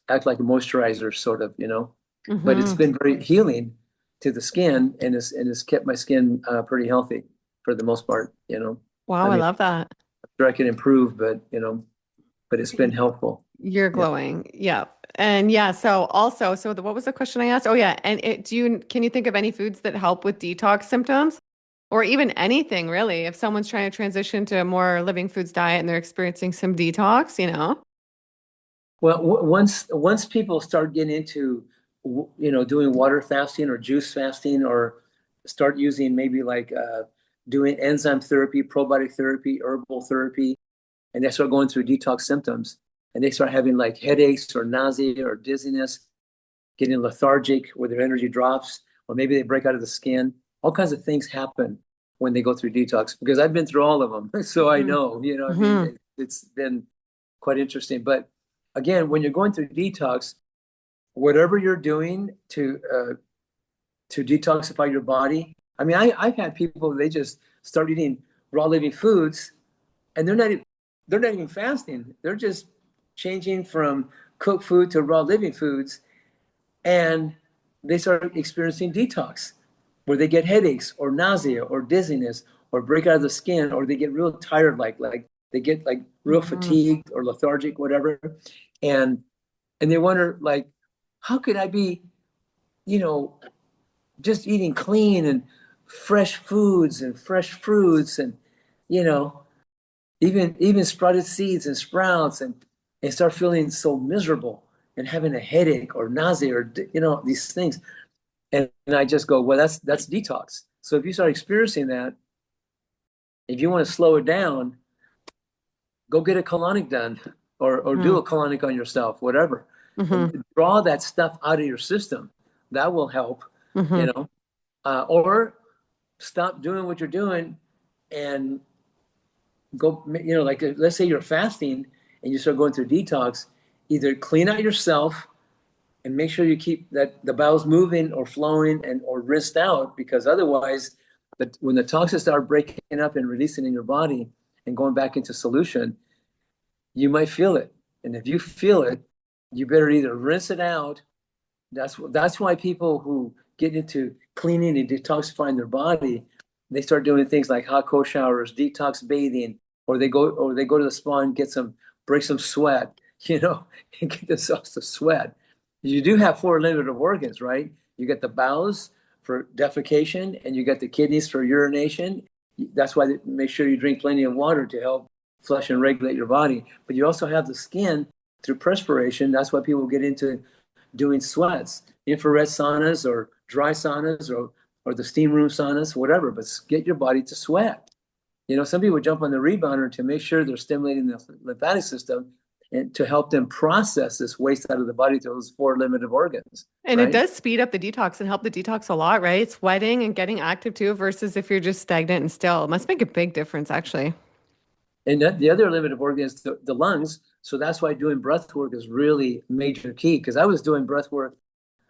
act like a moisturizer, sort of. But it's Hmm. been very healing to the skin, and it's kept my skin pretty healthy for the most part. Wow, I I mean, love that. I'm sure I can improve, but it's been helpful. You're Yeah. glowing. Yeah. And yeah, so also, what was the question I asked? Oh yeah, and can you think of any foods that help with detox symptoms? Or even anything really, if someone's trying to transition to a more living foods diet and they're experiencing some detox? Well, once people start getting into doing water fasting or juice fasting or start using maybe like doing enzyme therapy, probiotic therapy, herbal therapy, and they start going through detox symptoms, and they start having like headaches or nausea or dizziness, getting lethargic where their energy drops, or maybe they break out of the skin. All kinds of things happen when they go through detox, because I've been through all of them. So I know, I mean, it's been quite interesting. But again, when you're going through detox, whatever you're doing to detoxify your body. I mean, I've had people, they just start eating raw living foods, and they're not even fasting. They're just changing from cooked food to raw living foods, and they start experiencing detox, where they get headaches or nausea or dizziness or break out of the skin, or they get real tired, like they get like real fatigued or lethargic, whatever, and they wonder, like, how could I be, just eating clean and fresh foods and fresh fruits and, you know, even sprouted seeds and sprouts, and start feeling so miserable and having a headache or nausea or, these things. And I just go, well, that's detox. So if you start experiencing that, if you want to slow it down, go get a colonic done, or do a colonic on yourself, whatever. And draw that stuff out of your system. That will help, or stop doing what you're doing and go, like, let's say you're fasting and you start going through detox. Either clean out yourself and make sure you keep the bowels moving or flowing or rinsed out, because otherwise, when the toxins start breaking up and releasing in your body and going back into solution, you might feel it. And if you feel it, you better either rinse it out. That's why people who get into cleaning and detoxifying their body, they start doing things like hot cold showers, detox bathing, or they go to the spa and break some sweat, and get themselves to sweat. You do have 4 limited organs, right? You get the bowels for defecation, and you got the kidneys for urination. That's why they make sure you drink plenty of water to help flush and regulate your body. But you also have the skin through perspiration. That's why people get into doing sweats, infrared saunas or dry saunas or the steam room saunas, whatever, but get your body to sweat. Some people jump on the rebounder to make sure they're stimulating the lymphatic system and to help them process this waste out of the body to those 4 limited organs. And right? it does speed up the detox and help the detox a lot, right? Sweating and getting active too, versus if you're just stagnant and still. It must make a big difference, actually. And the other limited organ is the lungs. So that's why doing breath work is really major key, because I was doing breath work.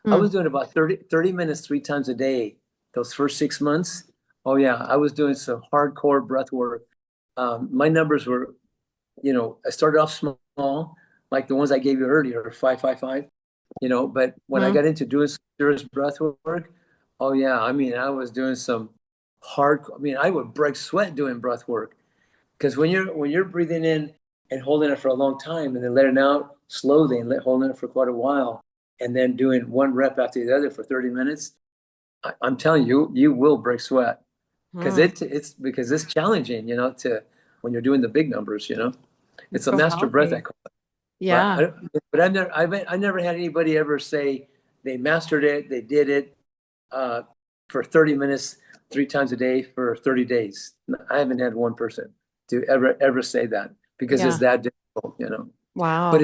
I was doing about 30 minutes 3 times a day those first 6 months. Oh, yeah. I was doing some hardcore breath work. My numbers were, I started off small, like the ones I gave you earlier, 555, but when I got into doing serious breath work, oh, yeah. I mean, I was doing some I would break sweat doing breath work. Because when you're breathing in and holding it for a long time and then letting out slowly and holding it for quite a while, and then doing 1 rep after the other for 30 minutes, I'm telling you, you will break sweat, because it's challenging, to when you're doing the big numbers, it's a So master breath, I healthy. call it. Yeah. But I never had anybody ever say they mastered it, they did it for 30 minutes 3 times a day for 30 days. I haven't had one person to ever say that, because it's Yeah. that difficult, But Wow.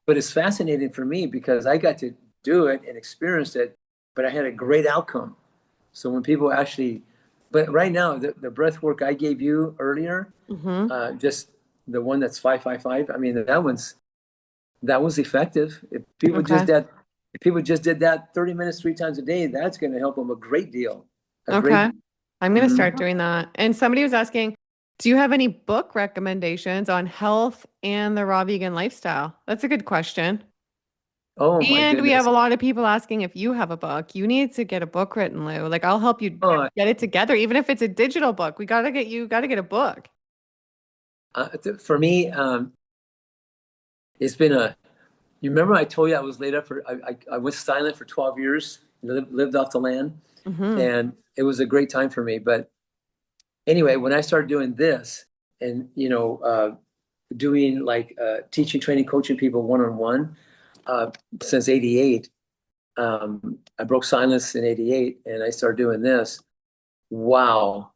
it's fascinating for me, because I got to do it and experience it, but I had a great outcome. So when people but right now, the breath work I gave you earlier, just the one that's 555, I mean, that was effective. Okay. If people just did that 30 minutes 3 times a day, that's going to help them a great deal. A great Okay. deal. I'm going to Mhm. start doing that. And somebody was asking, do you have any book recommendations on health and the raw vegan lifestyle? That's a good question. Oh my And we have goodness. a lot of people asking if you have a book. You need to get a book written, Lou. Like, I'll help you Oh, get it together, even if it's a digital book. We gotta get you gotta get a book. for me, it's been you remember I told you I was laid up I went silent for 12 years, lived off the land, Mm-hmm. and it was a great time for me. But anyway, when I started doing this and, doing like teaching, training, coaching people one-on-one since 88, I broke silence in 88 and I started doing this. Wow.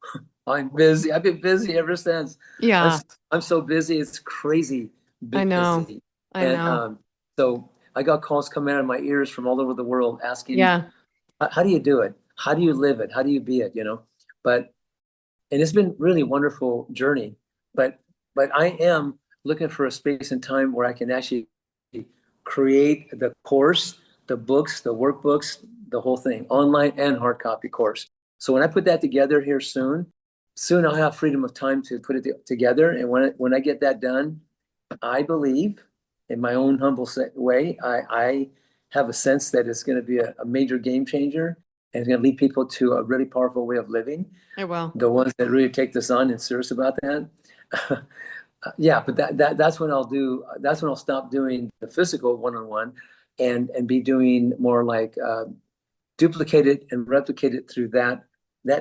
I'm busy. I've been busy ever since. I'm Yeah, I'm so busy. It's crazy I know. busy. I And know. so I got calls coming out of my ears from all over the world asking, Yeah. how do you do it? How do you live it? How do you be it? You know? But and it's been really wonderful journey. But I am looking for a space and time where I can actually create the course, the books, the workbooks, the whole thing, online and hard copy course. So when I put that together here soon I'll have freedom of time to put it together. And when I get that done, I believe, in my own humble way, I have a sense that it's going to be a major game changer and it's going to lead people to a really powerful way of living. I will. The ones that really take this on and serious about that. Yeah, but that's when I'll do. That's when I'll stop doing the physical one-on-one, and be doing more like duplicate it and replicate it through that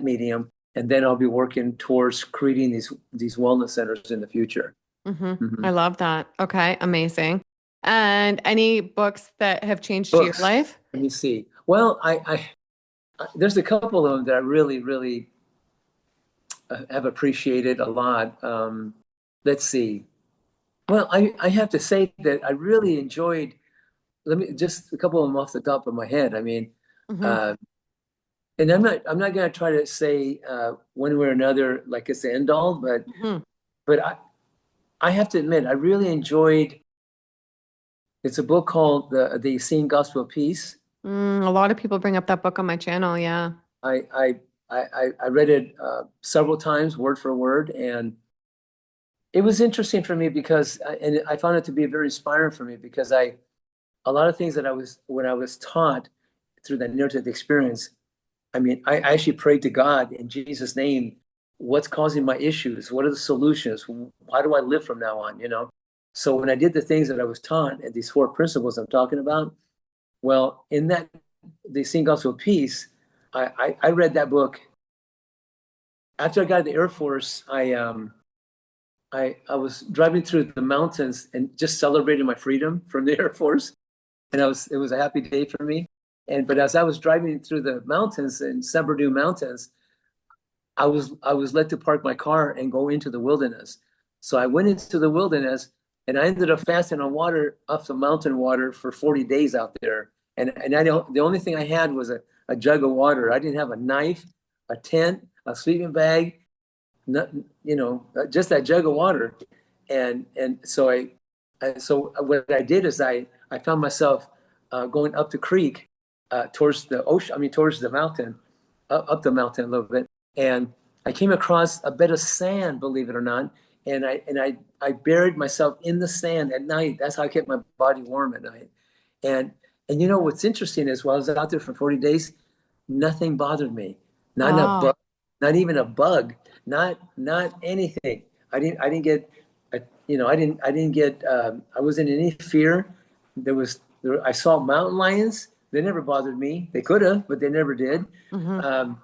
medium, and then I'll be working towards creating these wellness centers in the future. I Mhm. love that. Okay, amazing. And any books that have changed your Books. life? Let me see. Well, there's a couple of them that I really have appreciated a lot. Let's see. Well, I have to say that I really enjoyed. Let me just a couple of them off the top of my head. I mean, Hmm. uh, and I'm not going to try to say one way or another like it's the end all, Hmm. but I have to admit I really enjoyed. It's a book called the Seeing Gospel of Peace. A lot of people bring up that book on my channel. Yeah. I I I read it several times, word for word, and it was interesting for me because and I found it to be very inspiring for me because I a lot of things that I was when I was taught through that near-death experience. I mean, I actually prayed to God in Jesus' name, what's causing my issues? What are the solutions? How do I live from now on? You know? So when I did the things that I was taught and these four principles I'm talking about, well, in that, the Seeing Gospel of Peace, I read that book. After I got in the Air Force, I was driving through the mountains and just celebrating my freedom from the Air Force. And it was a happy day for me. But as I was driving through the mountains in San Bernardino Mountains, I was led to park my car and go into the wilderness. So I went into the wilderness and I ended up fasting on water off the mountain water for 40 days out there. And I don't, the only thing I had was a jug of water. I didn't have a knife, a tent, a sleeping bag, not, you know, just that jug of water. And so so what I did is I found myself going up the creek towards the ocean. I mean, towards the mountain, up the mountain a little bit, and I came across a bed of sand, believe it or not, and I buried myself in the sand at night. That's how I kept my body warm at night. And and you know what's interesting is while I was out there for 40 days, nothing bothered me. Not a Wow. bug, not even a bug, not anything. I didn't get you know I didn't get I wasn't in any fear. I saw mountain lions. They never bothered me. They could have, but they never did. Hmm. Um,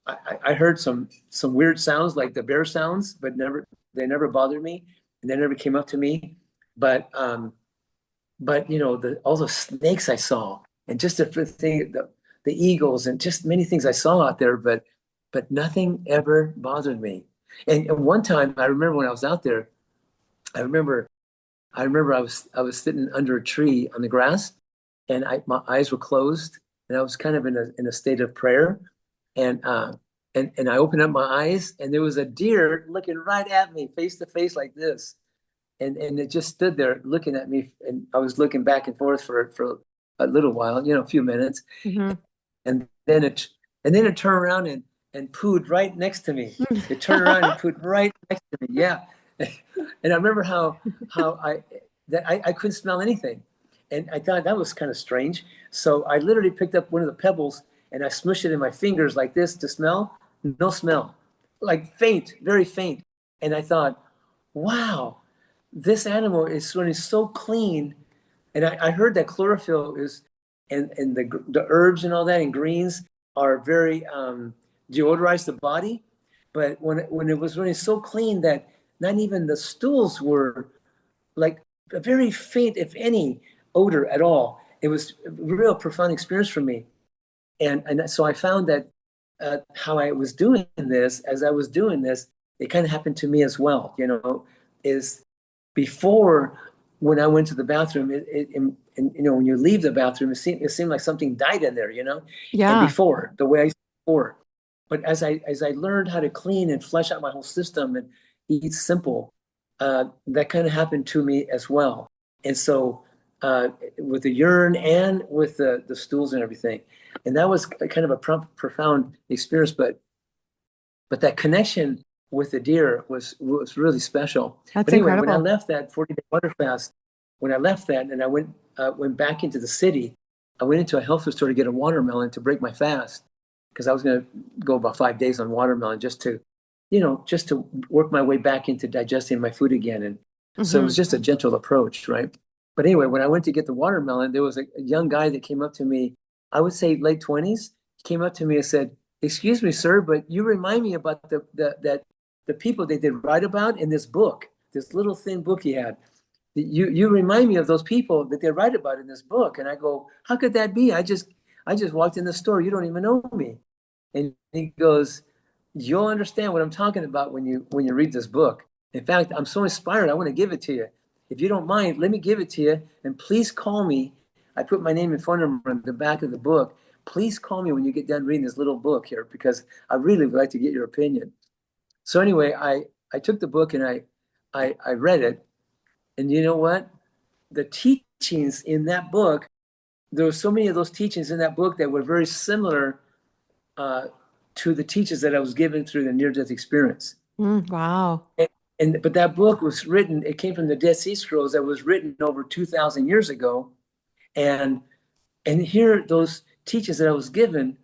I heard some weird sounds like the bear sounds, but never they never bothered me, and they never came up to me. But you know all the snakes I saw, and just the thing, the eagles, and just many things I saw out there, but nothing ever bothered me. And one time, I remember when I was out there, I remember I was sitting under a tree on the grass, and my eyes were closed, and I was kind of in a state of prayer, and and I opened up my eyes, and there was a deer looking right at me, face to face like this, and it just stood there looking at me, and I was looking back and forth for a little while, you know, a few minutes, Hmm. and then it turned around and pooed right next to me. It turned around and pooed right next to me. Yeah, and I remember how I couldn't smell anything, and I thought that was kind of strange. So I literally picked up one of the pebbles and I smushed it in my fingers like this to smell. No smell, like faint, very faint. And I thought, wow, this animal is running so clean. And I heard that chlorophyll is, and the herbs and all that and greens are very deodorize the body. But when it was running so clean that not even the stools were like a very faint, if any, odor at all. It was a real profound experience for me. And so I found that how I was doing this, as I was doing this, it kind of happened to me as well, is before when I went to the bathroom, and, when you leave the bathroom, it seemed like something died in there, and Yeah. before, the way I used before. But as I learned how to clean and flush out my whole system and eat simple, that kind of happened to me as well. And so with the urine and with the stools and everything. And that was kind of a profound experience, but that connection with the deer was really special. That's But anyway, when I incredible. left that 40-day water fast, when I left that and I went back into the city, I went into a health food store to get a watermelon to break my fast because I was going to go about 5 days on watermelon just to work my way back into digesting my food again. And so it was Hmm. just a gentle approach, right? But anyway, when I went to get the watermelon, there was a young guy that came up to me, I would say late 20s, came up to me and said, "Excuse me, sir, but you remind me about the people they did write about in this book, this little thin book he had. You remind me of those people that they write about in this book." And I go, "How could that be? I just walked in the store. You don't even know me." And he goes, "You'll understand what I'm talking about when you read this book. In fact, I'm so inspired, I want to give it to you. If you don't mind, let me give it to you. And please call me." I put my name and phone number on the back of the book. "Please call me when you get done reading this little book here, because I really would like to get your opinion." So anyway, I took the book and I read it. And you know what? The teachings in that book, there were so many of those teachings in that book that were very similar uh, to the teachings that I was given through the near-death experience. Wow. But that book was written, it came from the Dead Sea Scrolls that was written over 2,000 years ago. And here, those teachings that I was given,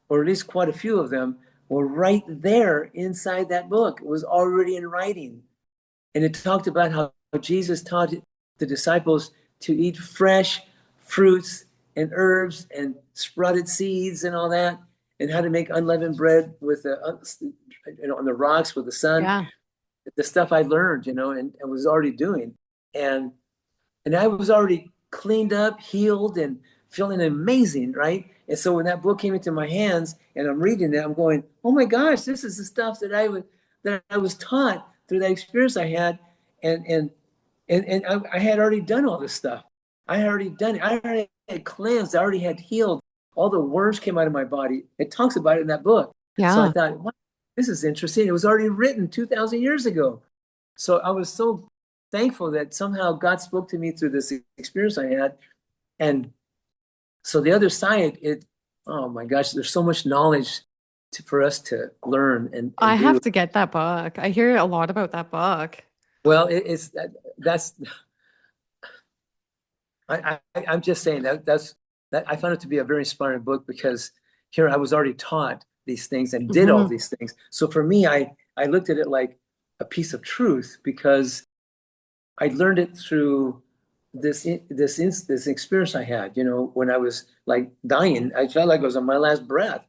or at least quite a few of them, were right there inside that book. It was already in writing. And it talked about how Jesus taught the disciples to eat fresh fruits and herbs and sprouted seeds and all that, and how to make unleavened bread with on the rocks with the sun. Yeah. The stuff I learned, and was already doing. And I was already cleaned up, healed, and feeling amazing, right? And so when that book came into my hands and I'm reading it, I'm going, "Oh my gosh, this is the stuff that I was taught through that experience I had." And I had already done all this stuff. I had already done it. I already had cleansed. I already had healed. All the worms came out of my body. It talks about it in that book. So I Yeah. thought, wow, this is interesting. It was already written 2,000 years ago. So I was so thankful that somehow God spoke to me through this experience I had. And so the other side, oh my gosh, there's so much knowledge for us to learn I and do. have to get that book. I hear a lot about that book. Well, that's I'm just saying that I found it to be a very inspiring book because here I was already taught these things and did all Hmm. these things. So for me, I looked at it like a piece of truth because I learned it through this experience I had. When I was like dying, I felt like I was on my last breath,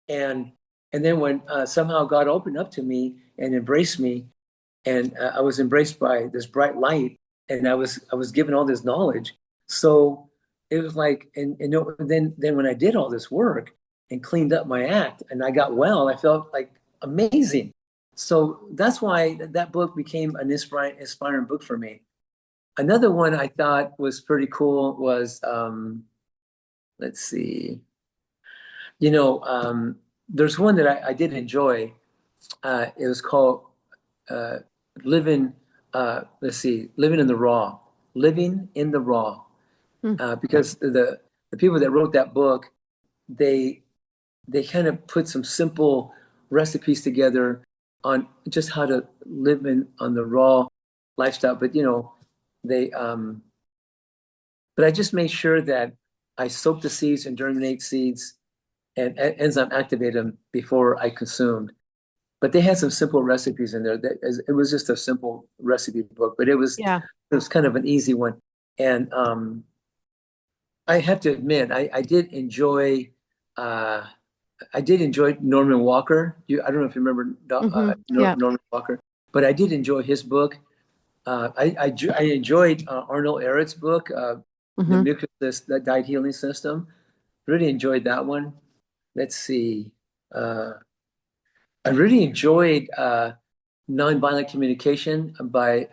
and then when somehow God opened up to me and embraced me, and I was embraced by this bright light, and I was given all this knowledge. So it was like, then when I did all this work and cleaned up my act, and I got well, I felt like amazing. So that's why that book became an inspiring book for me. Another one I thought was pretty cool was, let's see, there's one that I did enjoy. It was called uh, Living, let's see, Living in the Raw. Living in the Raw. Hmm. Because the people that wrote that book, they kind of put some simple recipes together on just how to live on the raw lifestyle. But they but I just made sure that I soak the seeds and germinate seeds and enzyme activate them before I consumed. But they had some simple recipes in there. It was just a simple recipe book, but Yeah. it was kind of an easy one. And I have to admit, uh, I did enjoy Norman Walker. I don't know if you remember Yeah. Norman Walker, but I did enjoy his book. I enjoyed Arnold Ehret's book, The Hmm. Mucus, that Diet Healing System. Really enjoyed that one. Let's see. Uh, I really enjoyed Nonviolent Communication by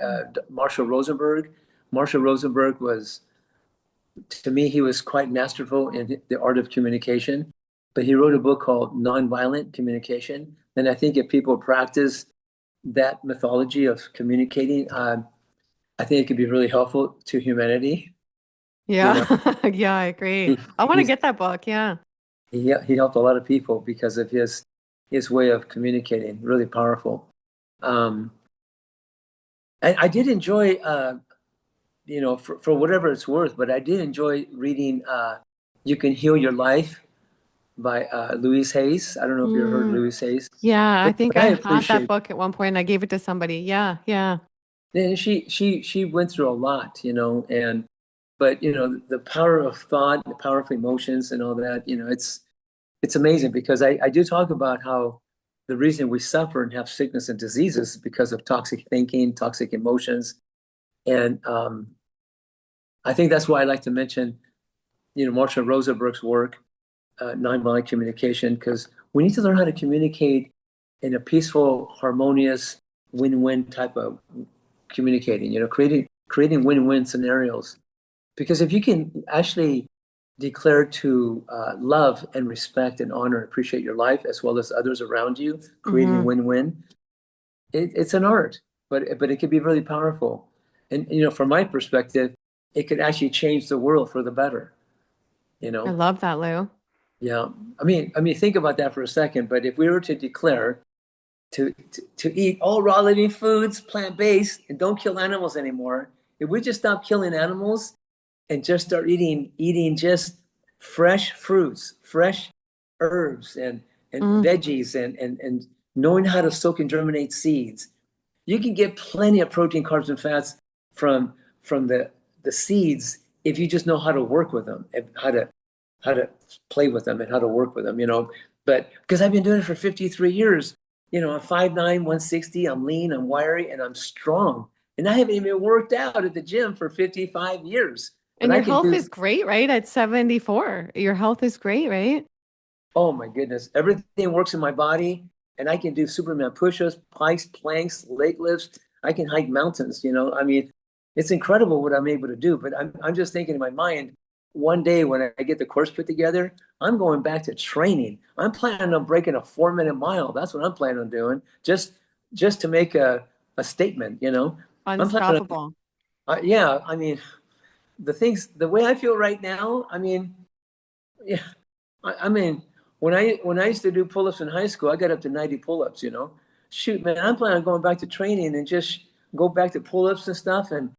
Marshall Rosenberg. Marshall Rosenberg was, to me, he was quite masterful in the art of communication, but he wrote a book called Nonviolent Communication. And I think if people practice that methodology of communicating, I think it could be really helpful to humanity. You Yeah. know, Yeah, I agree. he, I want to he's get that book. Yeah. he helped a lot of people because of his way of communicating, really powerful. Um, I did enjoy, for whatever it's worth, but I did enjoy reading "You Can Heal Your Life" by Louise Hayes. I don't know if you ever heard Mm, Louise Hayes, yeah, I but think I I had that appreciate. book at one point and I gave it to somebody. Yeah, yeah. And she went through a lot, and but the power of thought, the power of emotions, and all that. It's amazing because I do talk about how the reason we suffer and have sickness and diseases is because of toxic thinking, toxic emotions, and I think that's why I like to mention, Marshall Rosenberg's work, nonviolent communication, because we need to learn how to communicate in a peaceful, harmonious, win-win type of communicating. Creating win-win scenarios. Because if you can actually declare to love and respect and honor and appreciate your life as well as others around you, creating Hmm. win-win, it's an art, but it can be really powerful. And from my perspective, it could actually change the world for the better. You I know, love that, Lou. yeah. I mean, think about that for a second. But if we were to declare to eat all raw living foods, plant-based, and don't kill animals anymore, if we just stop killing animals and just start eating just fresh fruits, fresh herbs, and Mm, veggies, and knowing how to soak and germinate seeds, you can get plenty of protein, carbs, and fats from the seeds if you just know how to work with them and how to play with them and how to work with them. But because I've been doing it for 53 years, I'm 5'9", 160. I'm lean, I'm wiry, and I'm strong. And I haven't even worked out at the gym for 55 years. But and I your can health do, is great, right? At 74. Your health is great, right? oh my goodness, everything works in my body, and I can do Superman push-ups, pikes, planks, leg lifts. I can hike mountains. I mean, it's incredible what I'm able to do. But I'm just thinking in my mind, one day when I get the course put together, I'm going back to training. I'm planning on breaking a 4-minute mile. That's what I'm planning on doing, just to make a statement. I'm planning on, Unstoppable. yeah. I mean, the way I feel right now. I mean, yeah. I mean, when I used to do pull-ups in high school, I got up to 90 pull-ups. Shoot, man, I'm planning on going back to training and just go back to pull-ups and stuff. And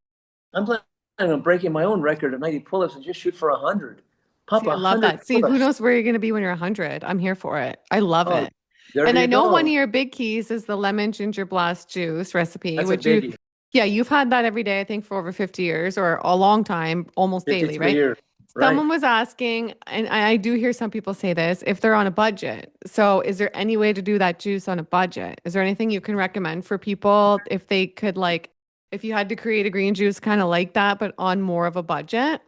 I'm planning on breaking my own record of 90 pull-ups and just shoot for 100. Pop See, I a love 100 that. See, who pull-ups. knows where you're going to be when you're 100? I'm here for it. I love Oh, it. there And I you know one go. of your big keys is the lemon ginger blast juice recipe, That's a which you, biggie. yeah, you've had that every day, I think, for over 50 years or a long time, almost daily, 53 right? years. Right. Someone was asking, and I do hear some people say this, if they're on a budget. So, is there any way to do that juice on a budget? Is there anything you can recommend for people if they could, like, if you had to create a green juice kind of like that, but on more of a budget?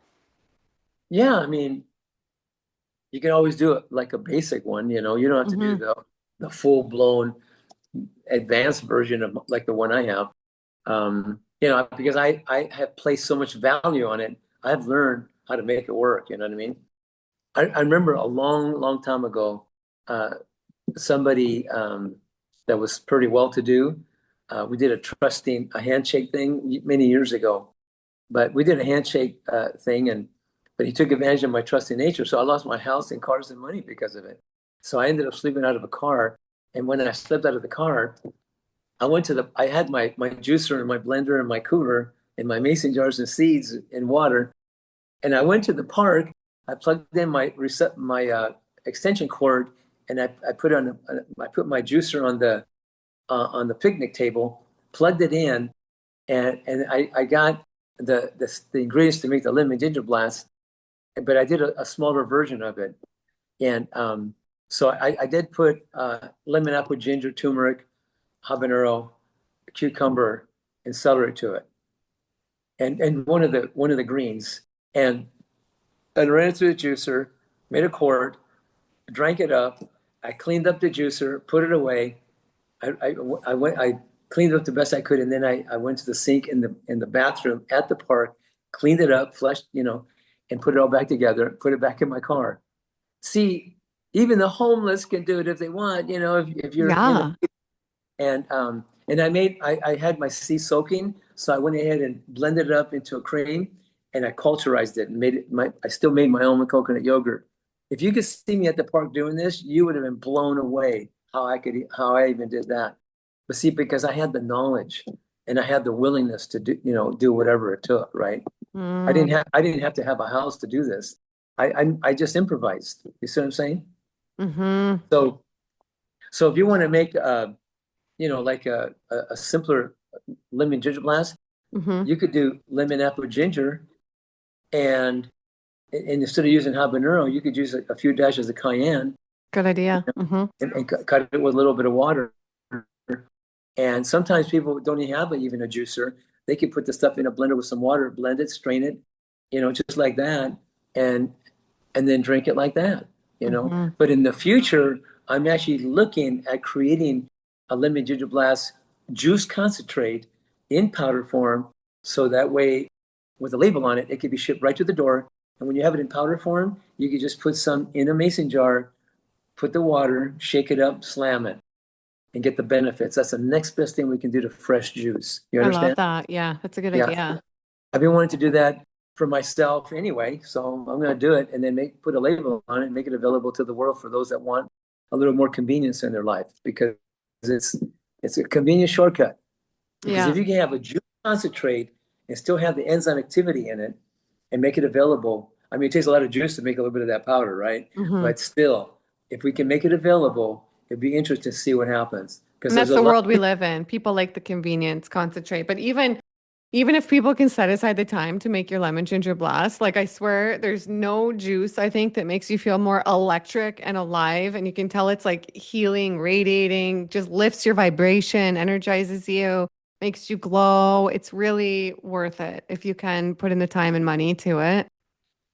Yeah, I mean, you can always do it like a basic one. You don't have to do Hmm. the full-blown advanced version of like the one I have. Because I have placed so much value on it. I've learned how to make it work. You know what I mean? I remember a long, long time ago, uh, somebody that was pretty well to do. We did a handshake thing many years ago, but we did a handshake thing, but he took advantage of my trusting nature. So I lost my house and cars and money because of it. So I ended up sleeping out of a car. And when I slept out of the car, I had my juicer and my blender and my cooler and my mason jars and seeds and water. And I went to the park. I plugged in my extension cord, and I put my juicer on the picnic table, plugged it in, and I got the ingredients to make the lemon ginger blast, but I did a smaller version of it. And so I did put lemon, apple, ginger, turmeric, habanero, cucumber, and celery to it, and one of the greens, and ran it through the juicer, made a quart, drank it up. I cleaned up the juicer, put it away. I cleaned it up the best I could, and then I went to the sink in the bathroom at the park, cleaned it up, flushed, and put it all back together, put it back in my car. See, even the homeless can do it if they want, if you're in Yeah. a, and I had my sea soaking, so I went ahead and blended it up into a cream, and I culturized it and I still made my own coconut yogurt. If you could see me at the park doing this, you would have been blown away how I even did that. But see, because I had the knowledge and I had the willingness to do whatever it took, right? Mm, I didn't have to have a house to do this. I just improvised. You see what I'm saying? mm-hmm. So if you want to make like a simpler lemon ginger blast, Mm-hmm. you could do lemon apple ginger, and instead of using habanero, you could use a few dashes of cayenne, Good idea. Mm-hmm. and cut it with a little bit of water. And sometimes people don't even have even a juicer. They can put the stuff in a blender with some water, blend it, strain it, just like that, and then drink it like that. Mm-hmm. But in the future, I'm actually looking at creating a lemon ginger blast juice concentrate in powder form, so that way, with a label on it, it can be shipped right to the door. And when you have it in powder form, you can just put some in a mason jar, put the water, shake it up, slam it, and get the benefits. That's the next best thing we can do to fresh juice. You I love understand? that. Yeah, that's a good Yeah. idea. I've been wanting to do that for myself anyway, so I'm going to do it and then put a label on it and make it available to the world for those that want a little more convenience in their life, because it's it's a convenient shortcut. Because Yeah. if you can have a juice concentrate and still have the enzyme activity in it and make it available, I mean, it takes a lot of juice to make a little bit of that powder, right? Mm-hmm. But still, if we can make it available, it'd be interesting to see what happens, because And there's that's a the lot. world we live in. People like the convenience, concentrate. But even if people can set aside the time to make your lemon ginger blast, like I swear there's no juice I think that makes you feel more electric and alive. And you can tell it's like healing, radiating, just lifts your vibration, energizes you, makes you glow. It's really worth it if you can put in the time and money to it.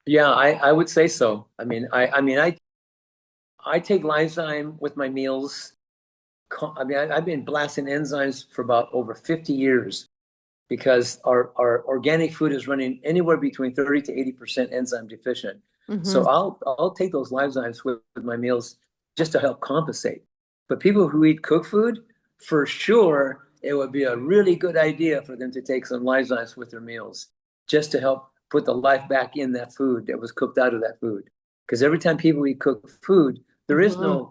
Yeah, I would say so. I take Lyme with my meals. I've been blasting enzymes for about over 50 years, because our organic food is running anywhere between 30 to 80% enzyme deficient. Hmm. So I'll take those Lyme with my meals just to help compensate. But people who eat cooked food, for sure, it would be a really good idea for them to take some Lyme with their meals, just to help put the life back in that food that was cooked out of that food. Because every time people eat cooked food, Hmm.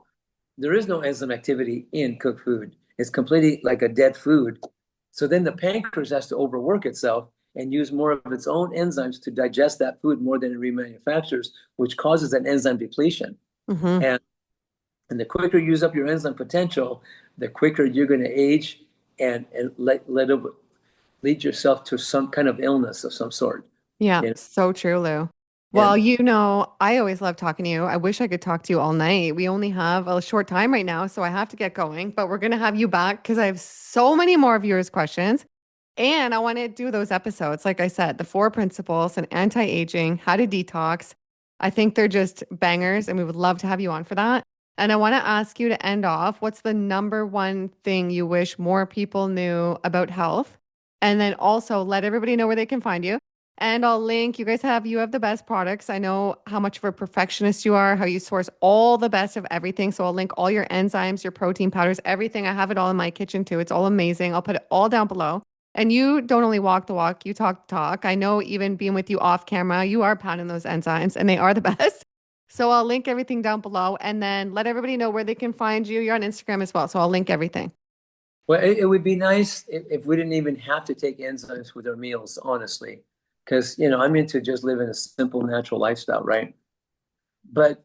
there is no enzyme activity in cooked food. It's completely like a dead food. So then the pancreas has to overwork itself and use more of its own enzymes to digest that food more than it remanufactures, which causes an enzyme depletion. Hmm. And the quicker you use up your enzyme potential, the quicker you're going to age and lead yourself to some kind of illness of some sort. Yeah, You know? so true, Lou. Well, And I always love talking to you. I wish I could talk to you all night. We only have a short time right now, so I have to get going, but we're going to have you back because I have so many more viewers' questions. And I want to do those episodes. Like I said, the four principles and anti-aging, how to detox. I think they're just bangers, and we would love to have you on for that. And I want to ask you to end off, what's the number one thing you wish more people knew about health? And then also let everybody know where they can find you. And I'll link, you have the best products. I know how much of a perfectionist you are, how you source all the best of everything. So I'll link all your enzymes, your protein powders, everything. I have it all in my kitchen too. It's all amazing. I'll put it all down below. And you don't only walk the walk, you talk the talk. I know even being with you off camera, you are pounding those enzymes and they are the best. So I'll link everything down below and then let everybody know where they can find you. You're on Instagram as well. So I'll link everything. well, it would be nice if we didn't even have to take enzymes with our meals, honestly, because I'm into just living a simple, natural lifestyle, right? But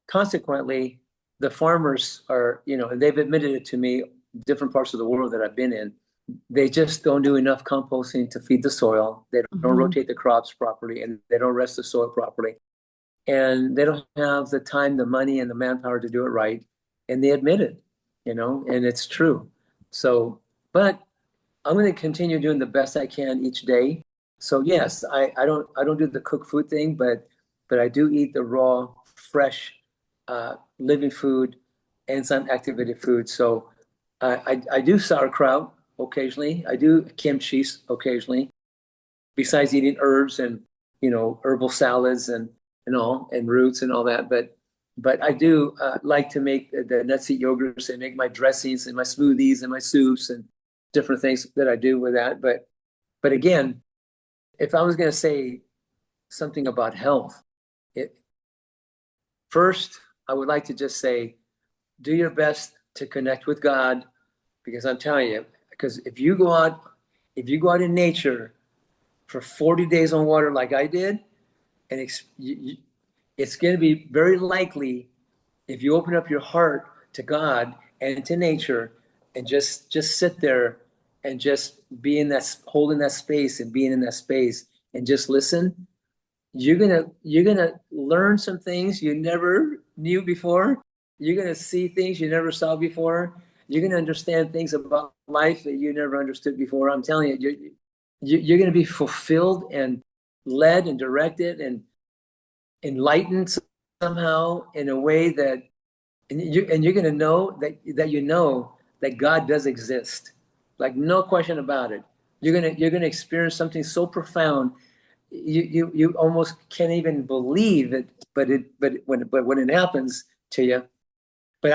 consequently, the farmers are, and they've admitted it to me, different parts of the world that I've been in, they just don't do enough composting to feed the soil. They don't Hmm. rotate the crops properly, and they don't rest the soil properly. And they don't have the time, the money, and the manpower to do it right. And they admit it, and it's true. So, but I'm going to continue doing the best I can each day. So yes, I don't do the cooked food thing, but I do eat the raw, fresh, living food, enzyme activated food. So I do sauerkraut occasionally. I do kimchi occasionally, besides eating herbs and, herbal salads and all, and roots and all that. But I do like to make the nut seed yogurts and make my dressings and my smoothies and my soups and different things that I do with that. But again, if I was going to say something about health, first, I would like to just say, do your best to connect with God, because I'm telling you, because if you go out in nature for 40 days on water like I did, and it's going to be very likely, if you open up your heart to God and to nature and just sit there and just be in that, holding that space and being in that space and just listen, you're gonna learn some things you never knew before. You're gonna see things you never saw before. You're gonna understand things about life that you never understood before. I'm telling you, you're gonna be fulfilled and led and directed and enlightened somehow in a way that, and you're gonna know that God does exist, like no question about it. You're gonna experience something so profound you almost can't even believe it, but when it happens to you. But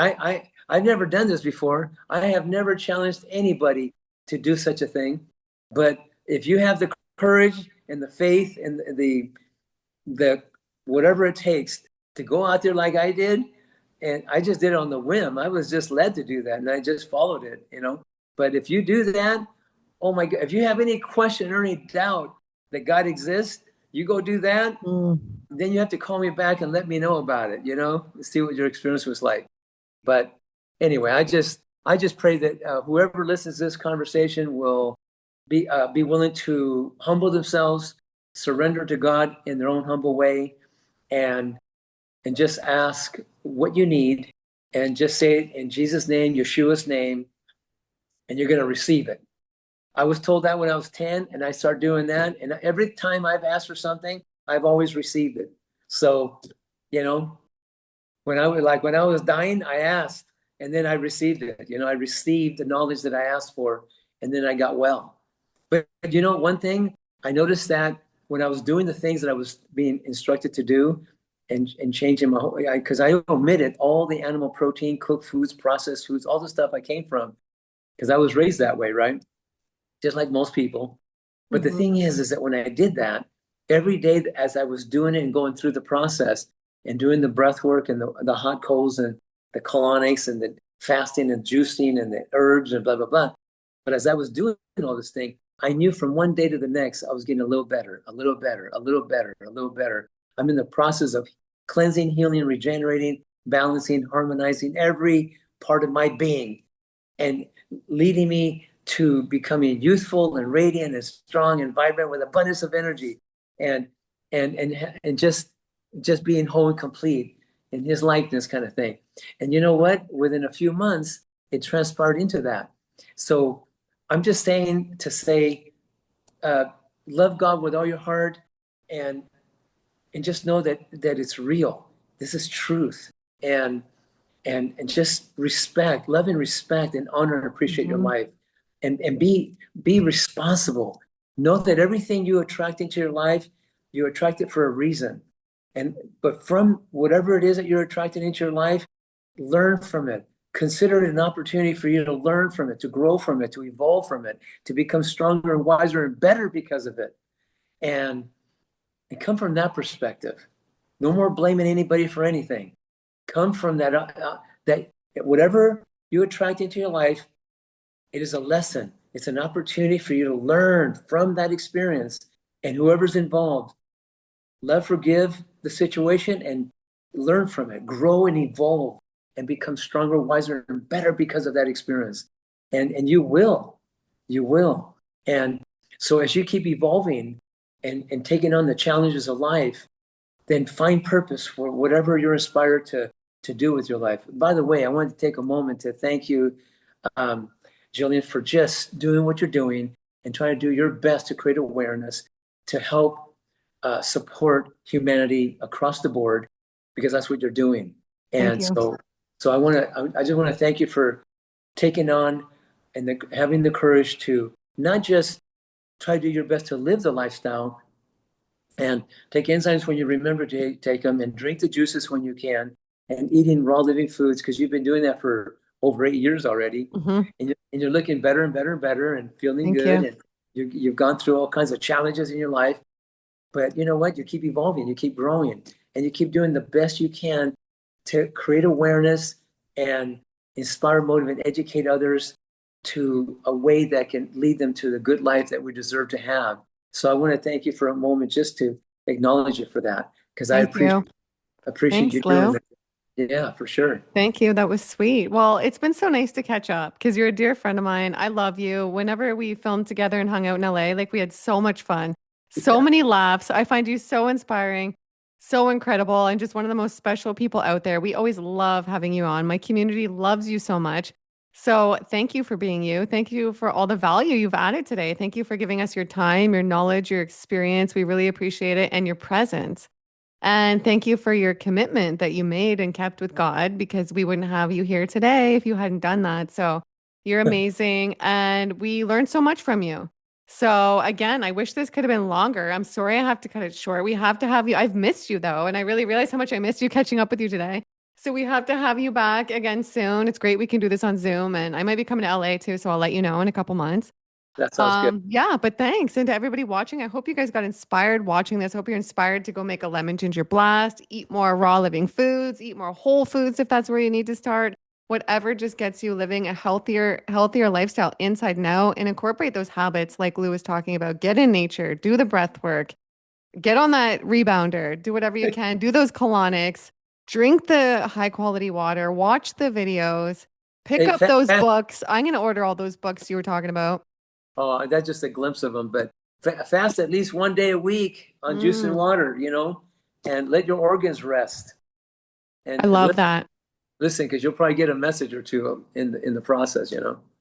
I've never done this before. I have never challenged anybody to do such a thing. But if you have the courage and the faith and the whatever it takes to go out there like I did, and I just did it on the whim. I was just led to do that, and I just followed it, But if you do that, oh my God, if you have any question or any doubt that God exists, you go do that, then you have to call me back and let me know about it, see what your experience was like. But anyway, I just pray that whoever listens to this conversation will be willing to humble themselves, surrender to God in their own humble way, and just ask what you need, and just say it in Jesus' name, Yeshua's name, and you're going to receive it. I was told that when I was 10, and I started doing that. And every time I've asked for something, I've always received it. So, when I was dying, I asked, and then I received it. I received the knowledge that I asked for, and then I got well. But one thing I noticed, that when I was doing the things that I was being instructed to do, and changing my whole, because I omitted all the animal protein, cooked foods, processed foods, all the stuff I came from, because I was raised that way, right? Just like most people. But the thing is that when I did that, every day as I was doing it and going through the process and doing the breath work and the hot colds and the colonics and the fasting and juicing and the herbs and blah, blah, blah. But as I was doing all this thing, I knew from one day to the next, I was getting a little better, a little better, a little better, a little better. I'm in the process of cleansing, healing, regenerating, balancing, harmonizing every part of my being, and leading me to becoming youthful and radiant and strong and vibrant with abundance of energy, and just being whole and complete in his likeness, kind of thing. And you know what? Within a few months, it transpired into that. So I'm just saying to say, love God with all your heart, and just know that it's real. This is truth. And just respect, love and respect and honor and appreciate your life. And be responsible. Know that everything you attract into your life, you attract it for a reason. But from whatever it is that you're attracting into your life, learn from it. Consider it an opportunity for you to learn from it, to grow from it, to evolve from it, to become stronger and wiser and better because of it. And come from that perspective. No more blaming anybody for anything. Come from that, that whatever you attract into your life, it is a lesson. It's an opportunity for you to learn from that experience. And whoever's involved, love, forgive the situation, and learn from it. Grow and evolve and become stronger, wiser, and better because of that experience. And you will. You will. And so as you keep evolving and taking on the challenges of life, then find purpose for whatever you're inspired to do with your life. By the way, I wanted to take a moment to thank you, Jillian, for just doing what you're doing and trying to do your best to create awareness to help support humanity across the board, because that's what you're doing. And so So I just want to thank you for taking on and having the courage to not just try to do your best to live the lifestyle and take enzymes when you remember to take them and drink the juices when you can and eating raw living foods because you've been doing that for over 8 years already. Hmm. And you're looking better and better and better and feeling Thank good. you. And you've gone through all kinds of challenges in your life. But you know what? You keep evolving, you keep growing, and you keep doing the best you can to create awareness and inspire, motivate, and educate others to a way that can lead them to the good life that we deserve to have. So I want to thank you for a moment just to acknowledge you for that because I Thank you. appreciate you Thanks, doing Lou. that. Yeah, for sure. Thank you. That was sweet. Well, it's been so nice to catch up because you're a dear friend of mine. I love you. Whenever we filmed together and hung out in LA, like we had so much fun, so Yeah, many laughs. I find you so inspiring, so incredible, and just one of the most special people out there. We always love having you on. My community loves you so much. So thank you for being you. Thank you for all the value you've added today. Thank you for giving us your time, your knowledge, your experience. We really appreciate it and your presence. And thank you for your commitment that you made and kept with God because we wouldn't have you here today if you hadn't done that. So you're amazing. And we learned so much from you. So again, I wish this could have been longer. I'm sorry I have to cut it short. We have to have you. I've missed you though. And I really realized how much I missed you catching up with you today. So we have to have you back again soon. It's great we can do this on Zoom and I might be coming to LA too. So I'll let you know in a couple months. that sounds good. Yeah, but thanks. And to everybody watching, I hope you guys got inspired watching this. I hope you're inspired to go make a lemon ginger blast, eat more raw living foods, eat more whole foods if that's where you need to start. Whatever just gets you living a healthier lifestyle inside and out and incorporate those habits like Lou was talking about. Get in nature, do the breath work, get on that rebounder, do whatever you can, do those colonics, drink the high quality water, watch the videos, pick Hey, up those books. I'm going to order all those books you were talking about. oh, that's just a glimpse of them. But fast at least 1 day a week on juice and Mm. water, and let your organs rest. I And love that. listen, because you'll probably get a message or two in the process.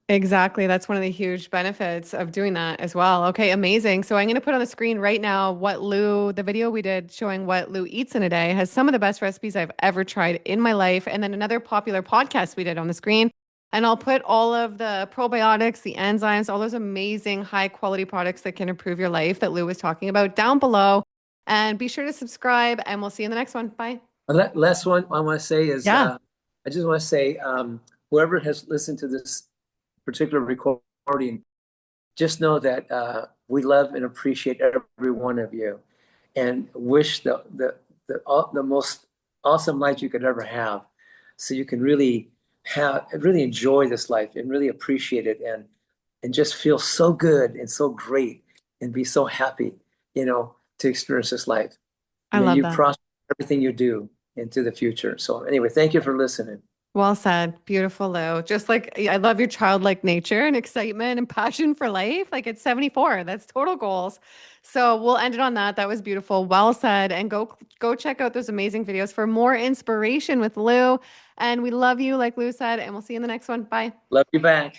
Exactly. That's one of the huge benefits of doing that as well. Okay, amazing. So I'm going to put on the screen right now the video we did showing what Lou eats in a day has some of the best recipes I've ever tried in my life. And then another popular podcast we did on the screen. And I'll put all of the probiotics, the enzymes, all those amazing high quality products that can improve your life that Lou was talking about down below. And be sure to subscribe and we'll see you in the next one. Bye. Last one I want to say is Yeah, I just want to say whoever has listened to this particular recording, just know that we love and appreciate every one of you, and wish the most awesome life you could ever have, so you can really enjoy this life and really appreciate it and just feel so good and so great and be so happy, to experience this life. I May love you that. prosper everything you do into the future. So anyway, thank you for listening. Well said. Beautiful, Lou. Just like I love your childlike nature and excitement and passion for life. Like it's 74. That's total goals. So we'll end it on that. That was beautiful. Well said. And go check out those amazing videos for more inspiration with Lou. And we love you, like Lou said, and we'll see you in the next one. Bye. Love you back.